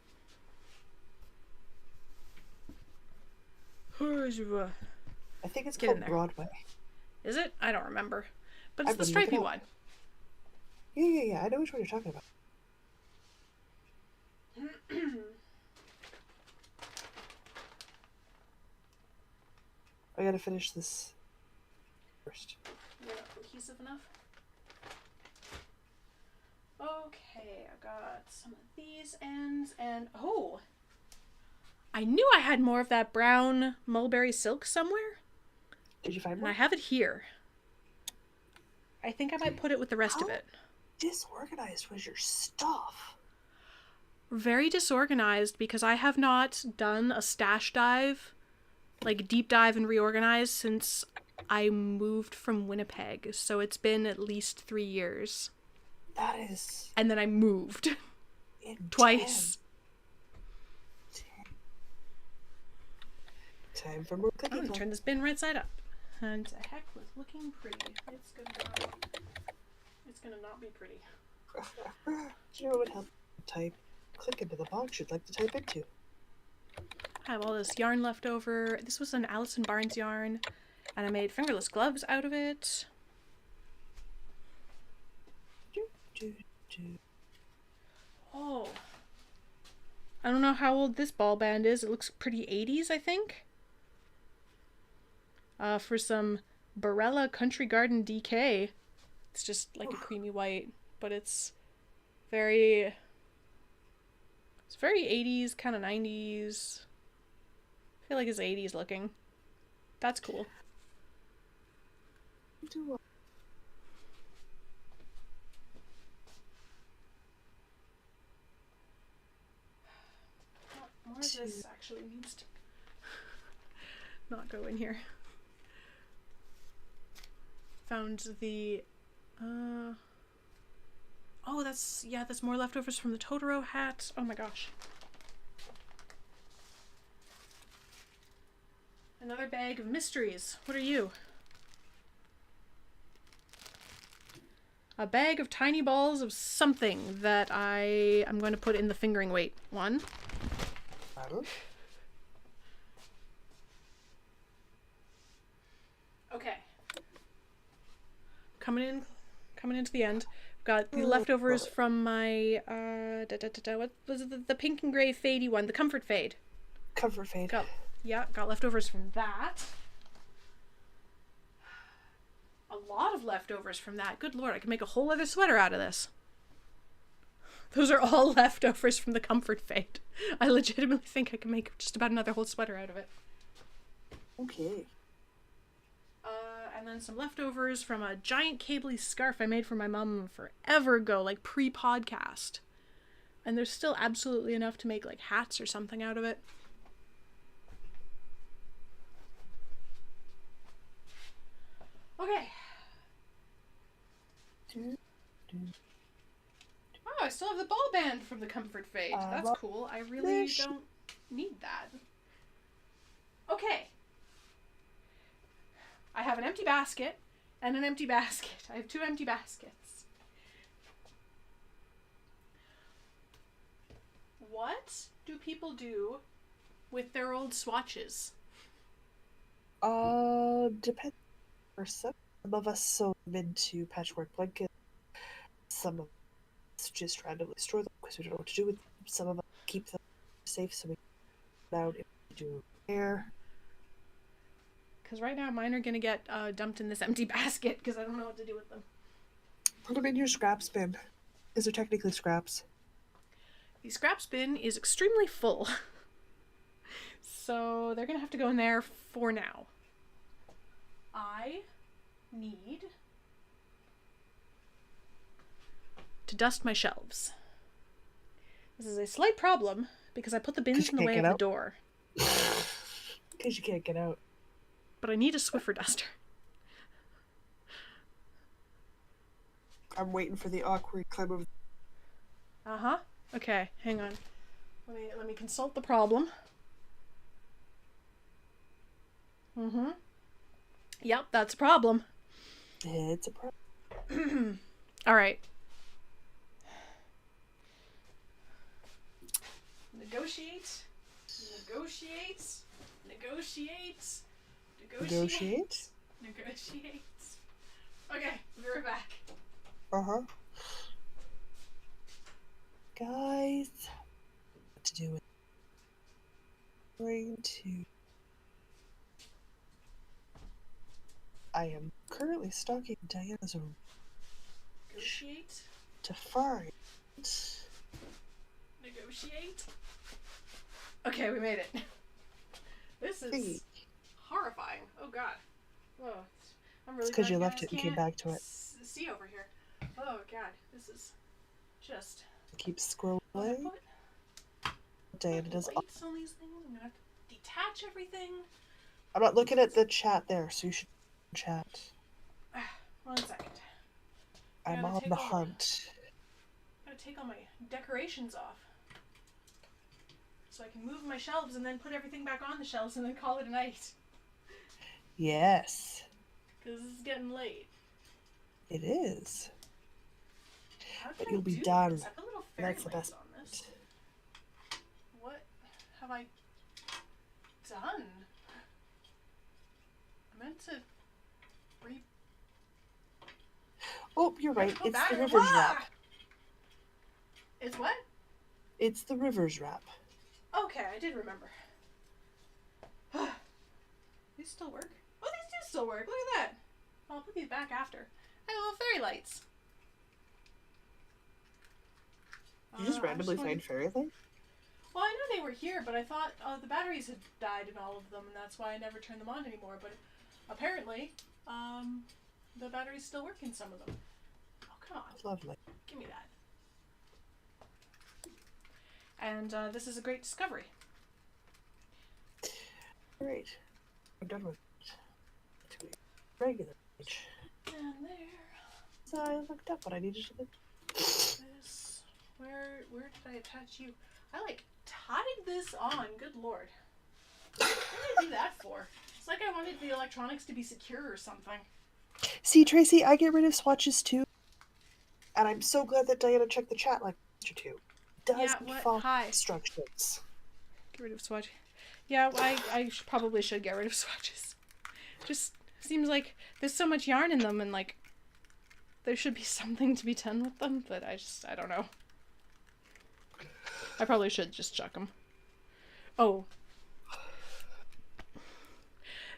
I think it's called Broadway. Is it? I don't remember. But it's the stripy one. Yeah. I know which one you're talking about. I gotta finish this first. You're not cohesive enough? Okay, I got some of these ends, and oh! I knew I had more of that brown mulberry silk somewhere. Did you find more? And I have it here. I think I might put it with the rest of it. Disorganized was your stuff? Very disorganized because I have not done a stash dive, like deep dive and reorganize since I moved from Winnipeg. So it's been at least 3 years. That is... And then I moved. Intense. Twice. Time for more cooking. I'm gonna turn this bin right side up. And to heck with looking pretty. It's gonna not be pretty. Do you know what would help? Type. Click into the box you'd like to type into. I have all this yarn left over. This was an Allison Barnes yarn, and I made fingerless gloves out of it. Oh. I don't know how old this ball band is. It looks pretty 80s, I think. For some Barella Country Garden DK. It's just like a creamy white, but it's very 80s, kind of 90s. I feel like it's 80s looking. That's cool. More of this actually needs to not go in here. Found the oh, that's more leftovers from the Totoro hat. Oh my gosh. Another bag of mysteries. What are you? A bag of tiny balls of something that I am going to put in the fingering weight one. Okay. Coming into the end. Got the leftovers from my what was it, the pink and gray fadey one, the Comfort Fade. Comfort Fade. Got leftovers from that. A lot of leftovers from that. Good lord, I could make a whole other sweater out of this. Those are all leftovers from the Comfort Fade. I legitimately think I can make just about another whole sweater out of it. Okay. And then some leftovers from a giant cabley scarf I made for my mom forever ago, like pre-podcast. And there's still absolutely enough to make like hats or something out of it. Okay. Oh, I still have the ball band from the Comfort Fade. That's cool. I really don't need that. Okay. I have an empty basket and an empty basket. I have 2 empty baskets. What do people do with their old swatches? Depends. Some of us sew them into patchwork blankets. Some of us just randomly store them because we don't know what to do with them. Some of us keep them safe so we can get out if we do air. Because right now mine are going to get dumped in this empty basket because I don't know what to do with them. Put them in your scraps bin. Because they're technically scraps. The scraps bin is extremely full. So they're going to have to go in there for now. I need to dust my shelves. This is a slight problem because I put the bins in the way of the door. Because you can't get out. But I need a Swiffer duster. I'm waiting for the awkward climb over. Uh-huh. Okay, hang on. Let me consult the problem. Mm-hmm. Yep, that's a problem. It's a problem. All right. Negotiate. Negotiate. Negotiate. Negotiate? Negotiate. Okay, we'll be right back. Uh-huh. Guys, what to do with going to I am currently stalking Diana's room Negotiate. to find Negotiate. Okay, we made it. This is horrifying. Oh god. Whoa. I'm really It's because glad you left guys it and came can't back to it. See over here. Oh god, this is just. Keep scrolling. I'm gonna put Diana does. lights on these things. I'm gonna have to detach everything. I'm not looking at the chat there, so you should chat. 1 second. I'm on the hunt. I'm gonna take all my decorations off. So I can move my shelves and then put everything back on the shelves and then call it a night. Yes. Because it's getting late. It is. How did But I you'll be do done. this? I put little fairy That's the lights best. on this. What have I done? I meant to Oh, you're right. Go It's back. the Rivers Ah! wrap. It's what? It's the Rivers wrap. Okay, I did remember. These still work? Oh, these do still work. Look at that. I'll put these back after. I have little fairy lights. You just randomly find fairy lights? Well, I know they were here, but I thought the batteries had died in all of them, and that's why I never turned them on anymore. But apparently, the batteries still work in some of them. Oh, come on. Lovely. Give me that. And this is a great discovery. Great. I'm done with it. To a regular page. And there. So I looked up what I needed to look. This. Where did I attach you? I tied this on. Good lord. What did I do that for? It's like I wanted the electronics to be secure or something. See, Tracy, I get rid of swatches too. And I'm so glad that Diana checked the chat like you too. Doesn't follow instructions. Get rid of swatch. Yeah, I probably should get rid of swatches. Just seems like there's so much yarn in them and there should be something to be done with them, but I don't know. I probably should just chuck them. Oh.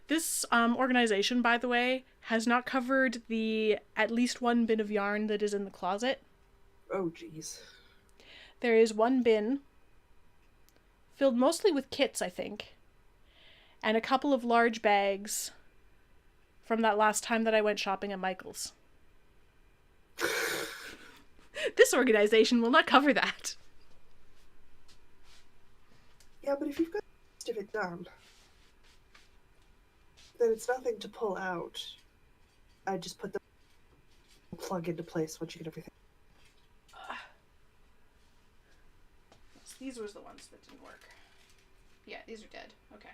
This organization, by the way, has not covered the at least one bin of yarn that is in the closet. Oh, jeez. There is one bin filled mostly with kits, I think, and a couple of large bags from that last time that I went shopping at Michael's. This organization will not cover that. Yeah, but if you've got most of it done, then it's nothing to pull out. I just put the plug into place once you get everything. These were the ones that didn't work. Yeah, these are dead. Okay.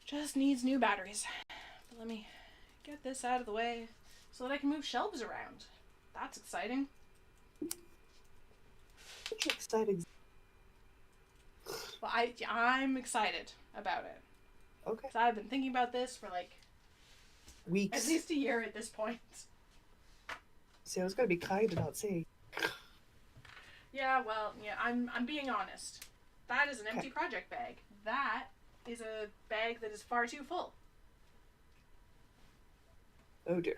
Just needs new batteries. But let me get this out of the way so that I can move shelves around. That's exciting. Such exciting. Well, I'm excited about it. Okay. So I've been thinking about this for weeks. At least a year at this point. See, I was gonna be kind and not say. Yeah, well, yeah, I'm being honest. That is an empty project bag. That is a bag that is far too full. Oh dear.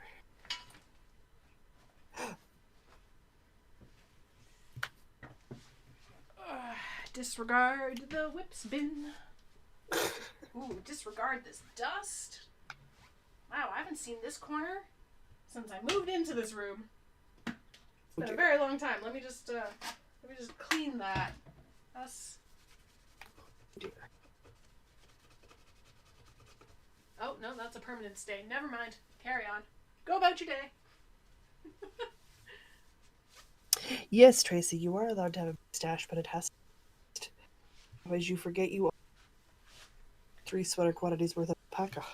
Disregard the whips bin. Ooh, disregard this dust. Wow, I haven't seen this corner since I moved into this room. It's been a very long time. Let me just clean that. Us. Dear. Oh no, that's a permanent stain. Never mind. Carry on. Go about your day. Yes, Tracy, you are allowed to have a stash, but it has to. Otherwise, you forget you 3 sweater quantities worth of alpaca.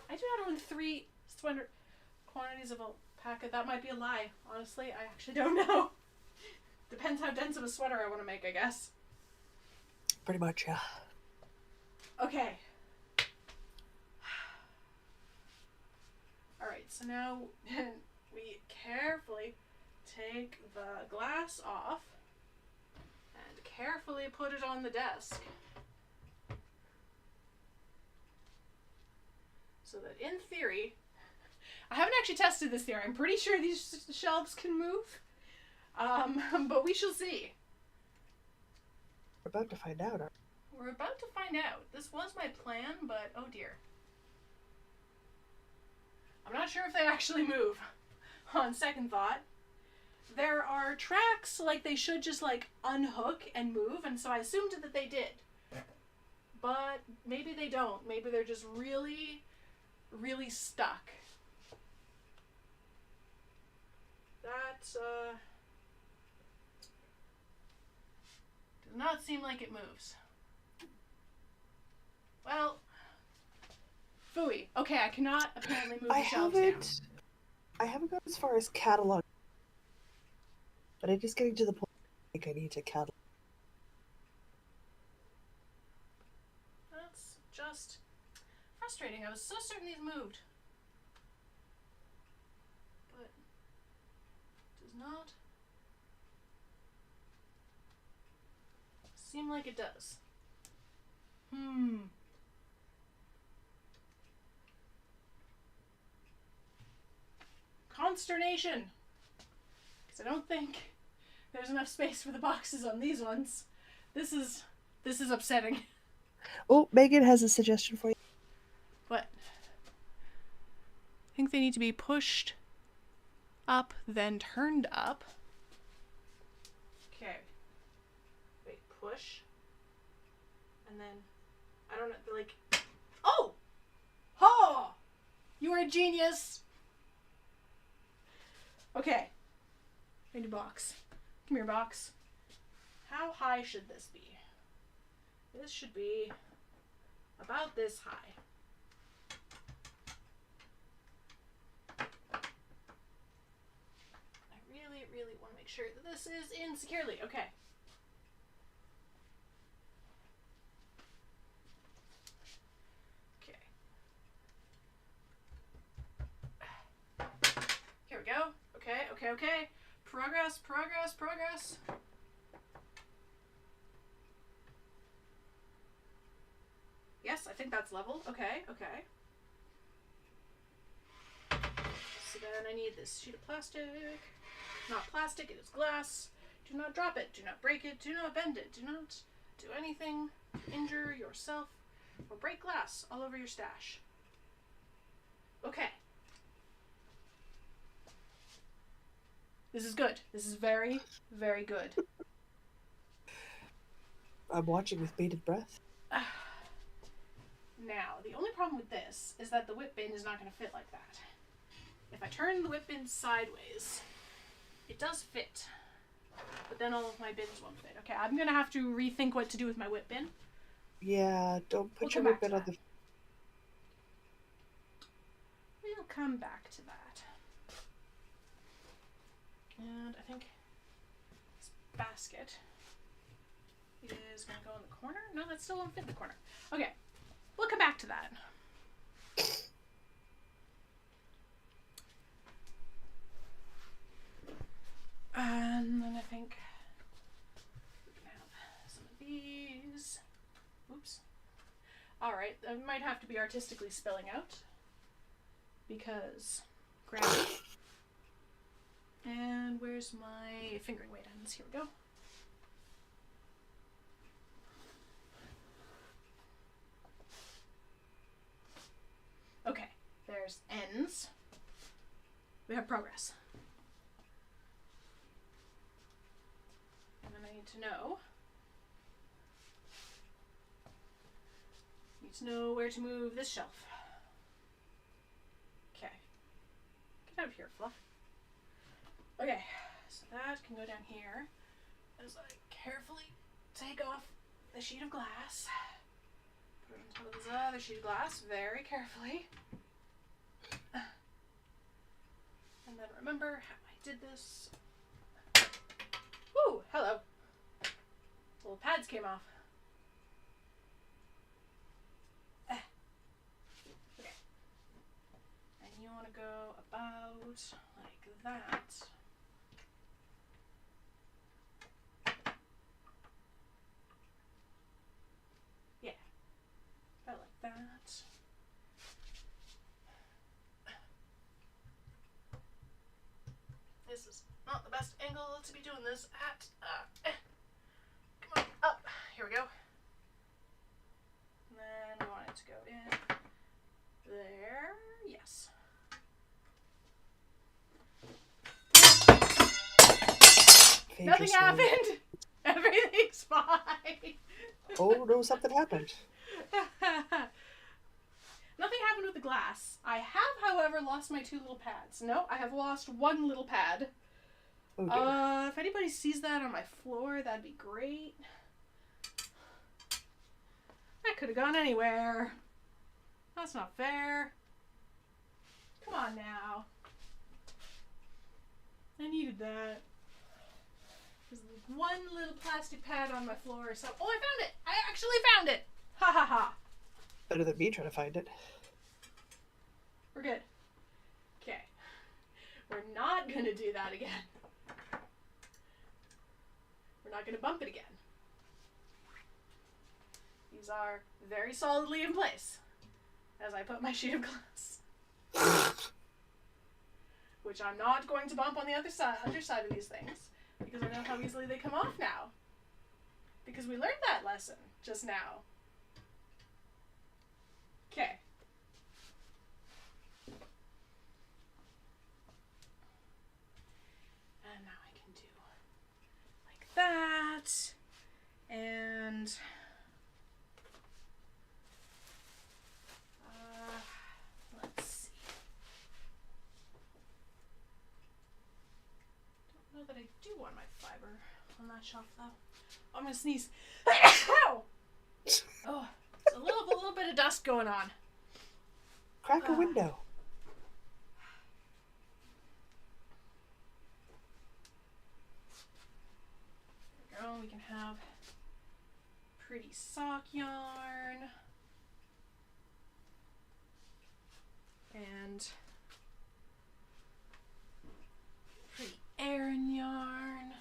I do not own 3 sweater quantities of alpaca. That might be a lie. Honestly, I actually don't know. Depends how dense of a sweater I want to make, I guess. Pretty much, yeah. Okay. Alright, so now we carefully take the glass off and carefully put it on the desk. So that in theory, I haven't actually tested this theory. I'm pretty sure these shelves can move. But we shall see. We're about to find out. We're about to find out. This was my plan, but oh dear. I'm not sure if they actually move. On second thought. There are tracks, like they should just like unhook and move, and so I assumed that they did. But maybe they don't. Maybe they're just really, really stuck. That, does not seem like it moves. Well, phooey. Okay, I cannot apparently move the shelves down. I haven't gone as far as catalog, but I'm just getting to the point I think I need to catalog. That's just frustrating. I was so certain these moved. But it does not seem like it does. Consternation! Because I don't think there's enough space for the boxes on these ones. This is upsetting. Oh, Megan has a suggestion for you. What? I think they need to be pushed up, then turned up. Okay. Wait, push. And then, I don't know, like, oh! Oh! You are a genius! Okay. I need a box. Come here, box. How high should this be? This should be about this high. I really, really want to make sure that this is in securely. Okay. Here we go. Okay. Progress. Yes, I think that's level. Okay. So then I need this sheet of plastic. Not plastic, it is glass. Do not drop it. Do not break it. Do not bend it. Do not do anything to injure yourself or break glass all over your stash. Okay. This is good. This is very, very good. I'm watching with bated breath. Now, the only problem with this is that the whip bin is not going to fit like that. If I turn the whip bin sideways, it does fit. But then all of my bins won't fit. Okay, I'm going to have to rethink what to do with my whip bin. Yeah, don't put your whip bin on the... We'll come back to that. And I think this basket is going to go in the corner. No, that still won't fit in the corner. Okay, we'll come back to that. And then I think we can have some I might have to be artistically spelling out. Because gravity. And where's my fingering weight ends? Here we go. Okay, there's ends. We have progress. And then I need to know where to move this shelf. Okay. Get out of here, Fluff. Okay, so that can go down here as I carefully take off the sheet of glass. Put it on top of this other sheet of glass very carefully. And then remember how I did this. Woo! Hello. Little pads came off. Okay. And you want to go about like that. Yeah. About like that. This is not the best angle to be doing this at. Come on, up. Here we go. And then we want it to go in there. Yes. Nothing happened. Everything's fine. Oh no, something happened. Nothing happened with the glass. I have, however, lost my 2 little pads. No, I have lost 1 little pad. Oh dear. If anybody sees that on my floor, that'd be great. That could have gone anywhere. That's not fair. Come on now. I needed that. There's 1 little plastic pad on my floor. So, oh, I found it! I actually found it! Ha ha ha. Better than me trying to find it. We're good. Okay. We're not going to do that again. We're not going to bump it again. These are very solidly in place as I put my sheet of glass. Which I'm not going to bump on the underside of these things because I know how easily they come off now. Because we learned that lesson just now. Okay. And now I can do like that. And let's see. Don't know that I do want my fiber on that shelf though. Oh, I'm gonna sneeze. Ow! Oh. A little bit of dust going on. Crack a window. There we go. We can have pretty sock yarn. And pretty Aran yarn.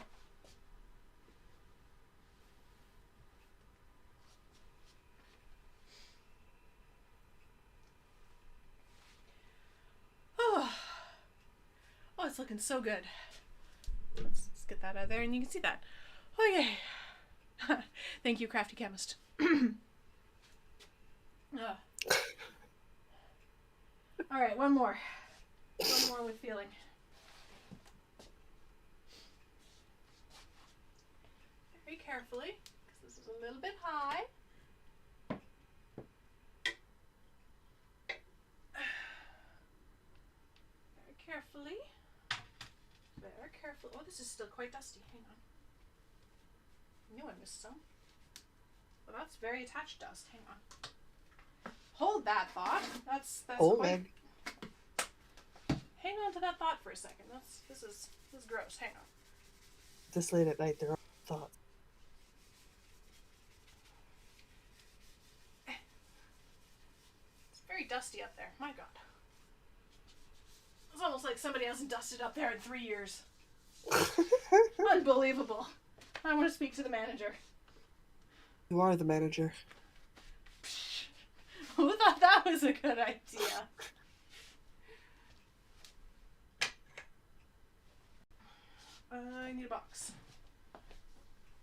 Oh, it's looking so good. Let's get that out of there and you can see that. Okay. Thank you, crafty chemist. Alright, one more. One more with feeling. Very carefully, because this is a little bit high. Very carefully. Very carefully. Oh, this is still quite dusty. Hang on. I knew I missed some. Well, that's very attached dust. Hang on. Hold that thought. That's Hold quite... it. Hang on to that thought for a second. This is gross. Hang on. This late at night, there are thoughts. It's very dusty up there. My God. It's almost like somebody hasn't dusted up there in 3 years. Unbelievable. I want to speak to the manager. You are the manager. Who thought that was a good idea? I need a box.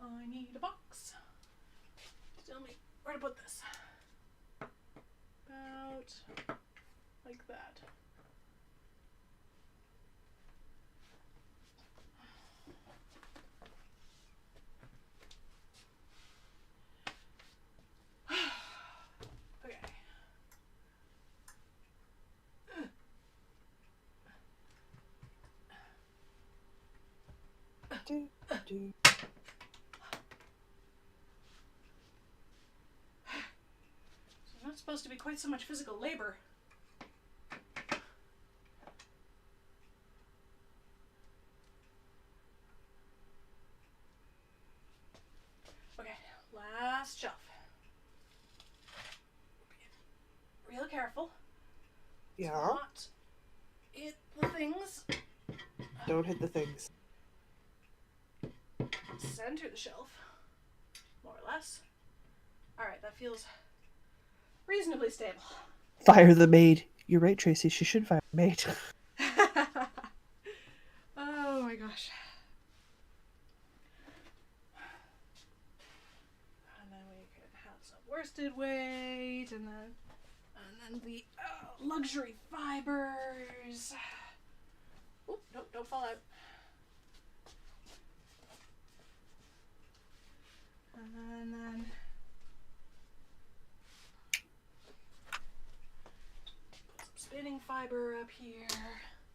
I need a box. Tell me where to put this. About like that. Okay. Do, do. So not supposed to be quite so much physical labor. Okay, last shelf. Real careful. Yeah. Not hit the things. Don't hit the things. Center the shelf. More or less. Alright, that feels reasonably stable. Fire the maid. You're right, Tracy. She should fire the maid. Oh my gosh. And then we could have some worsted weight, and then the luxury fibers. Oop, nope, don't fall out. And then put some spinning fiber up here.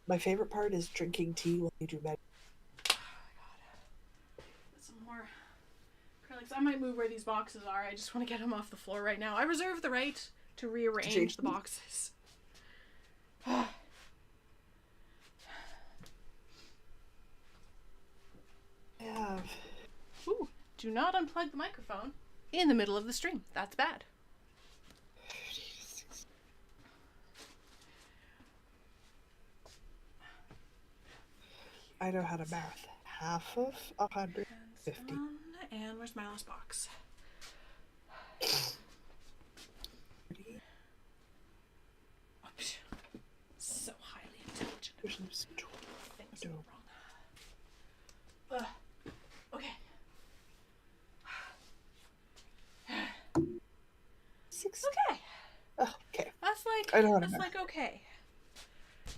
My favorite part is drinking tea while you do magic. Oh my god. Put some more acrylics. I might move where these boxes are. I just want to get them off the floor right now. I reserve the right to rearrange the boxes. I have. Ooh, do not unplug the microphone in the middle of the stream. That's bad. I know how to math. Half of 150. And where's my last box? Oops. So highly intelligent. There's no central. Things No. wrong. Okay. 6. Okay. Oh, okay. That's like I know how to that's math. like okay.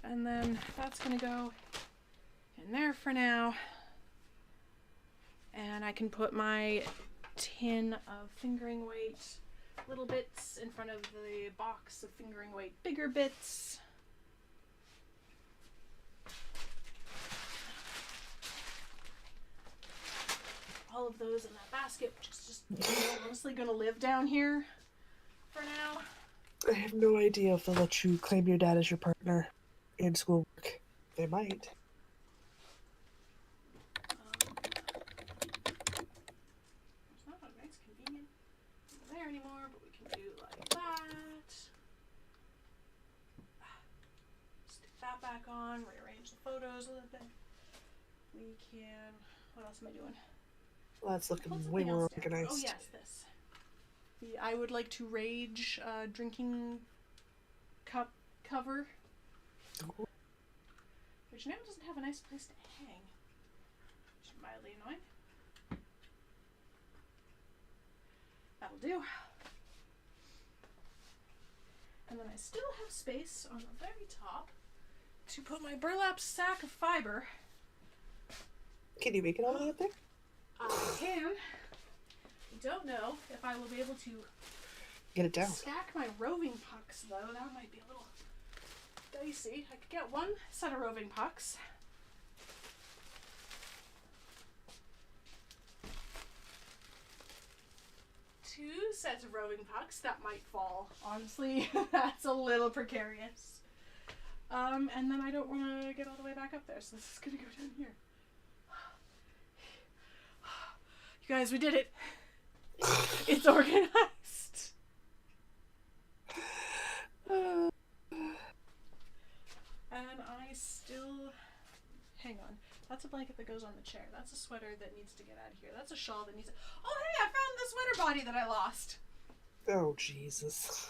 And then that's gonna go in there for now. And I can put my tin of fingering weight little bits in front of the box of fingering weight bigger bits. All of those in that basket, which is just honestly gonna live down here for now. I have no idea if they'll let you claim your dad as your partner in schoolwork. They might. There's not a nice convenient there anymore, but we can do like that. Stick that back on, rearrange the photos a little bit. We can, what else am I doing? Well, that's looking Put way something more else down. organized. Oh yes, this. I would like to rage drinking cup cover, which now doesn't have a nice place to hang, which is mildly annoying. That'll do. And then I still have space on the very top to put my burlap sack of fiber. Can you make it all the way up there? I can. I don't know if I will be able to Get it down. stack my roving pucks, though. That might be a little dicey. I could get one set of roving pucks. Two sets of roving pucks. That might fall. Honestly, that's a little precarious. And then I don't want to get all the way back up there, so this is going to go down here. You guys, we did it. It's organized. And I still... Hang on. That's a blanket that goes on the chair. That's a sweater that needs to get out of here. That's a shawl that needs to... Oh, hey, I found the sweater body that I lost. Oh, Jesus.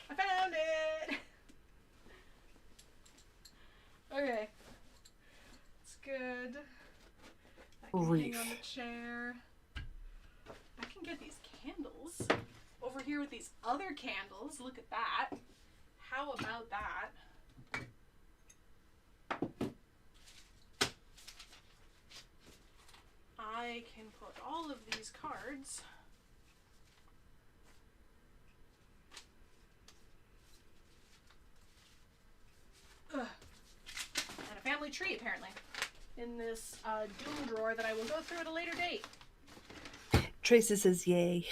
I found it! Okay. It's good. I can hang on the chair. I can get these candles over here with these other candles. Look at that. How about that? I can put all of these cards and a family tree, apparently, in this doom drawer that I will go through at a later date. Tracy says yay.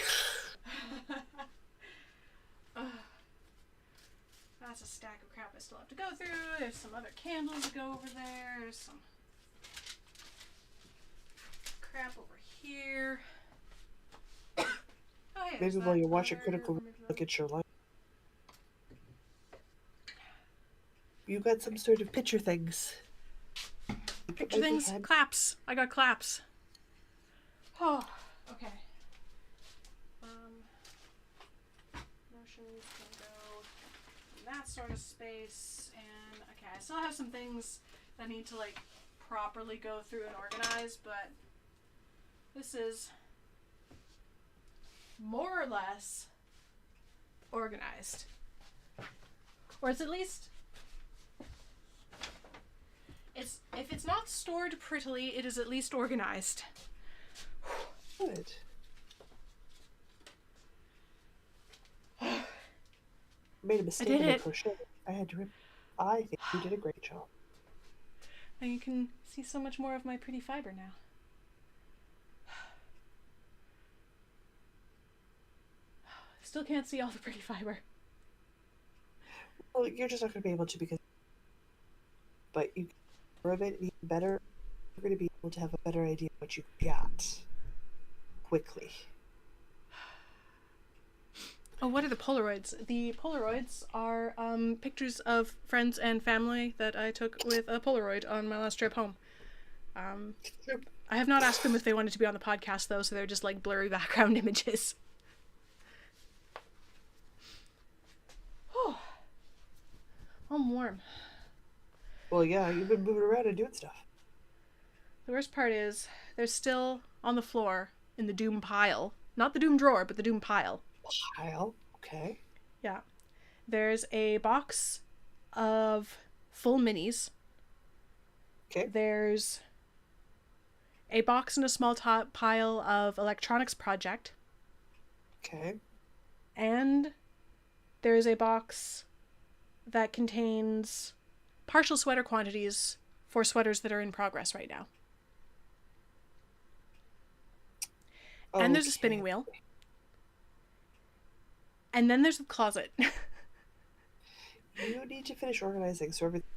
That's a stack of crap I still have to go through. There's some other candles to go over there. There's some crap over here. Oh, hey, Maybe while you're watching Critical, look at your life. You got some sort of picture things. Picture things? Claps. I got claps. Oh, okay. Motions can go in that sort of space. And, okay, I still have some things that need to, like, properly go through and organize, but this is more or less organized. Or it's at least... if it's not stored prettily, it is at least organized. Good. Made a mistake in the crochet. I had to rip. I think you did a great job. And you can see so much more of my pretty fiber now. Still can't see all the pretty fiber. Well, you're just not going to be able to because... But you can rub it even better. You're going to be able to have a better idea of what you got. Quickly. Oh, what are the Polaroids? The Polaroids are pictures of friends and family that I took with a Polaroid on my last trip home. I have not asked them if they wanted to be on the podcast, though, so they're just like blurry background images. Oh, I'm warm. Well, yeah, you've been moving around and doing stuff. The worst part is they're still on the floor in the Doom pile. Not the Doom drawer, but the Doom pile. Pile? Okay. Yeah. There's a box of full minis. Okay. There's a box and a small pile of Electronics Project. Okay. And there's a box that contains partial sweater quantities for sweaters that are in progress right now. And there's a spinning wheel. And then there's the closet. You need to finish organizing so everything...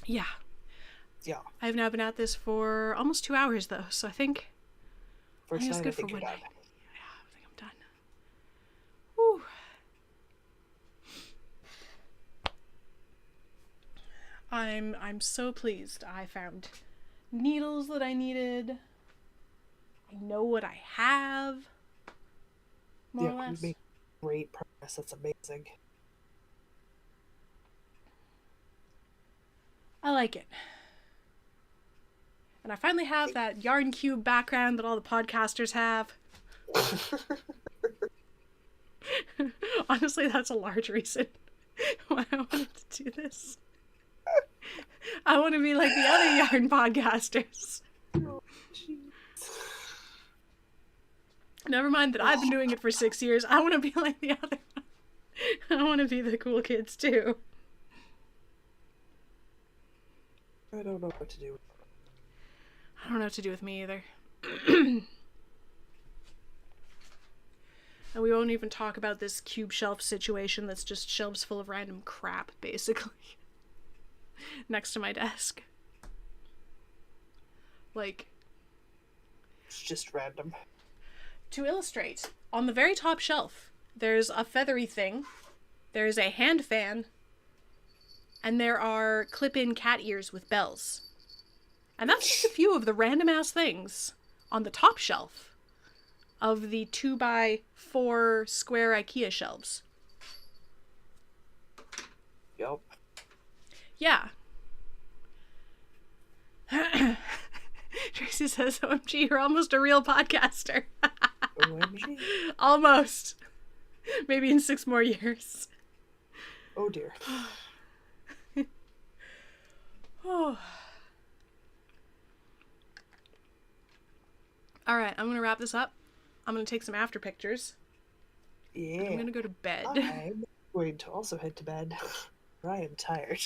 Yeah. Yeah. I've now been at this for almost 2 hours, though, so I think... First I think it's time good I think for one you're night. done. Yeah, I think I'm done. Whew. I'm so pleased. I found needles that I needed. I know what I have. More or less. You made great progress. That's amazing. I like it. And I finally have that yarn cube background that all the podcasters have. Honestly, that's a large reason why I wanted to do this. I want to be like the other yarn podcasters. Oh, jeez. Never mind that I've been doing it for 6 years. I want to be like the other one. I want to be the cool kids too. I don't know what to do. I don't know what to do with me either. And we won't even talk about this cube shelf situation that's just shelves full of random crap, basically. Next to my desk. Like... It's just random. To illustrate, on the very top shelf, there's a feathery thing, there's a hand fan, and there are clip-in cat ears with bells. And that's just a few of the random-ass things on the top shelf of the 2x4 square IKEA shelves. Yup. Yeah. Tracy says, OMG, you're almost a real podcaster. OMG. Almost. Maybe in 6 more years. Oh dear. Oh. All right, I'm going to wrap this up. I'm going to take some after pictures. Yeah. I'm going to go to bed. I'm going to also head to bed. I am tired.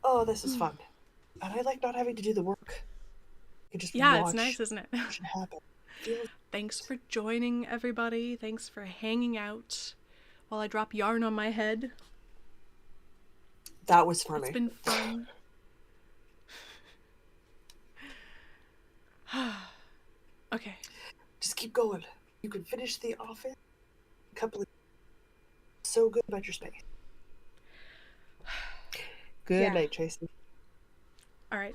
Oh, this is fun. And I like not having to do the work. You can just Yeah, watch it's nice, isn't it? what should happen. Feels Thanks for joining, everybody. Thanks for hanging out while I drop yarn on my head. that was funny. It's been fun. Okay. Just keep going. You can finish The Office. A couple of so good about your space. Good Yeah. night, Tracy. All right.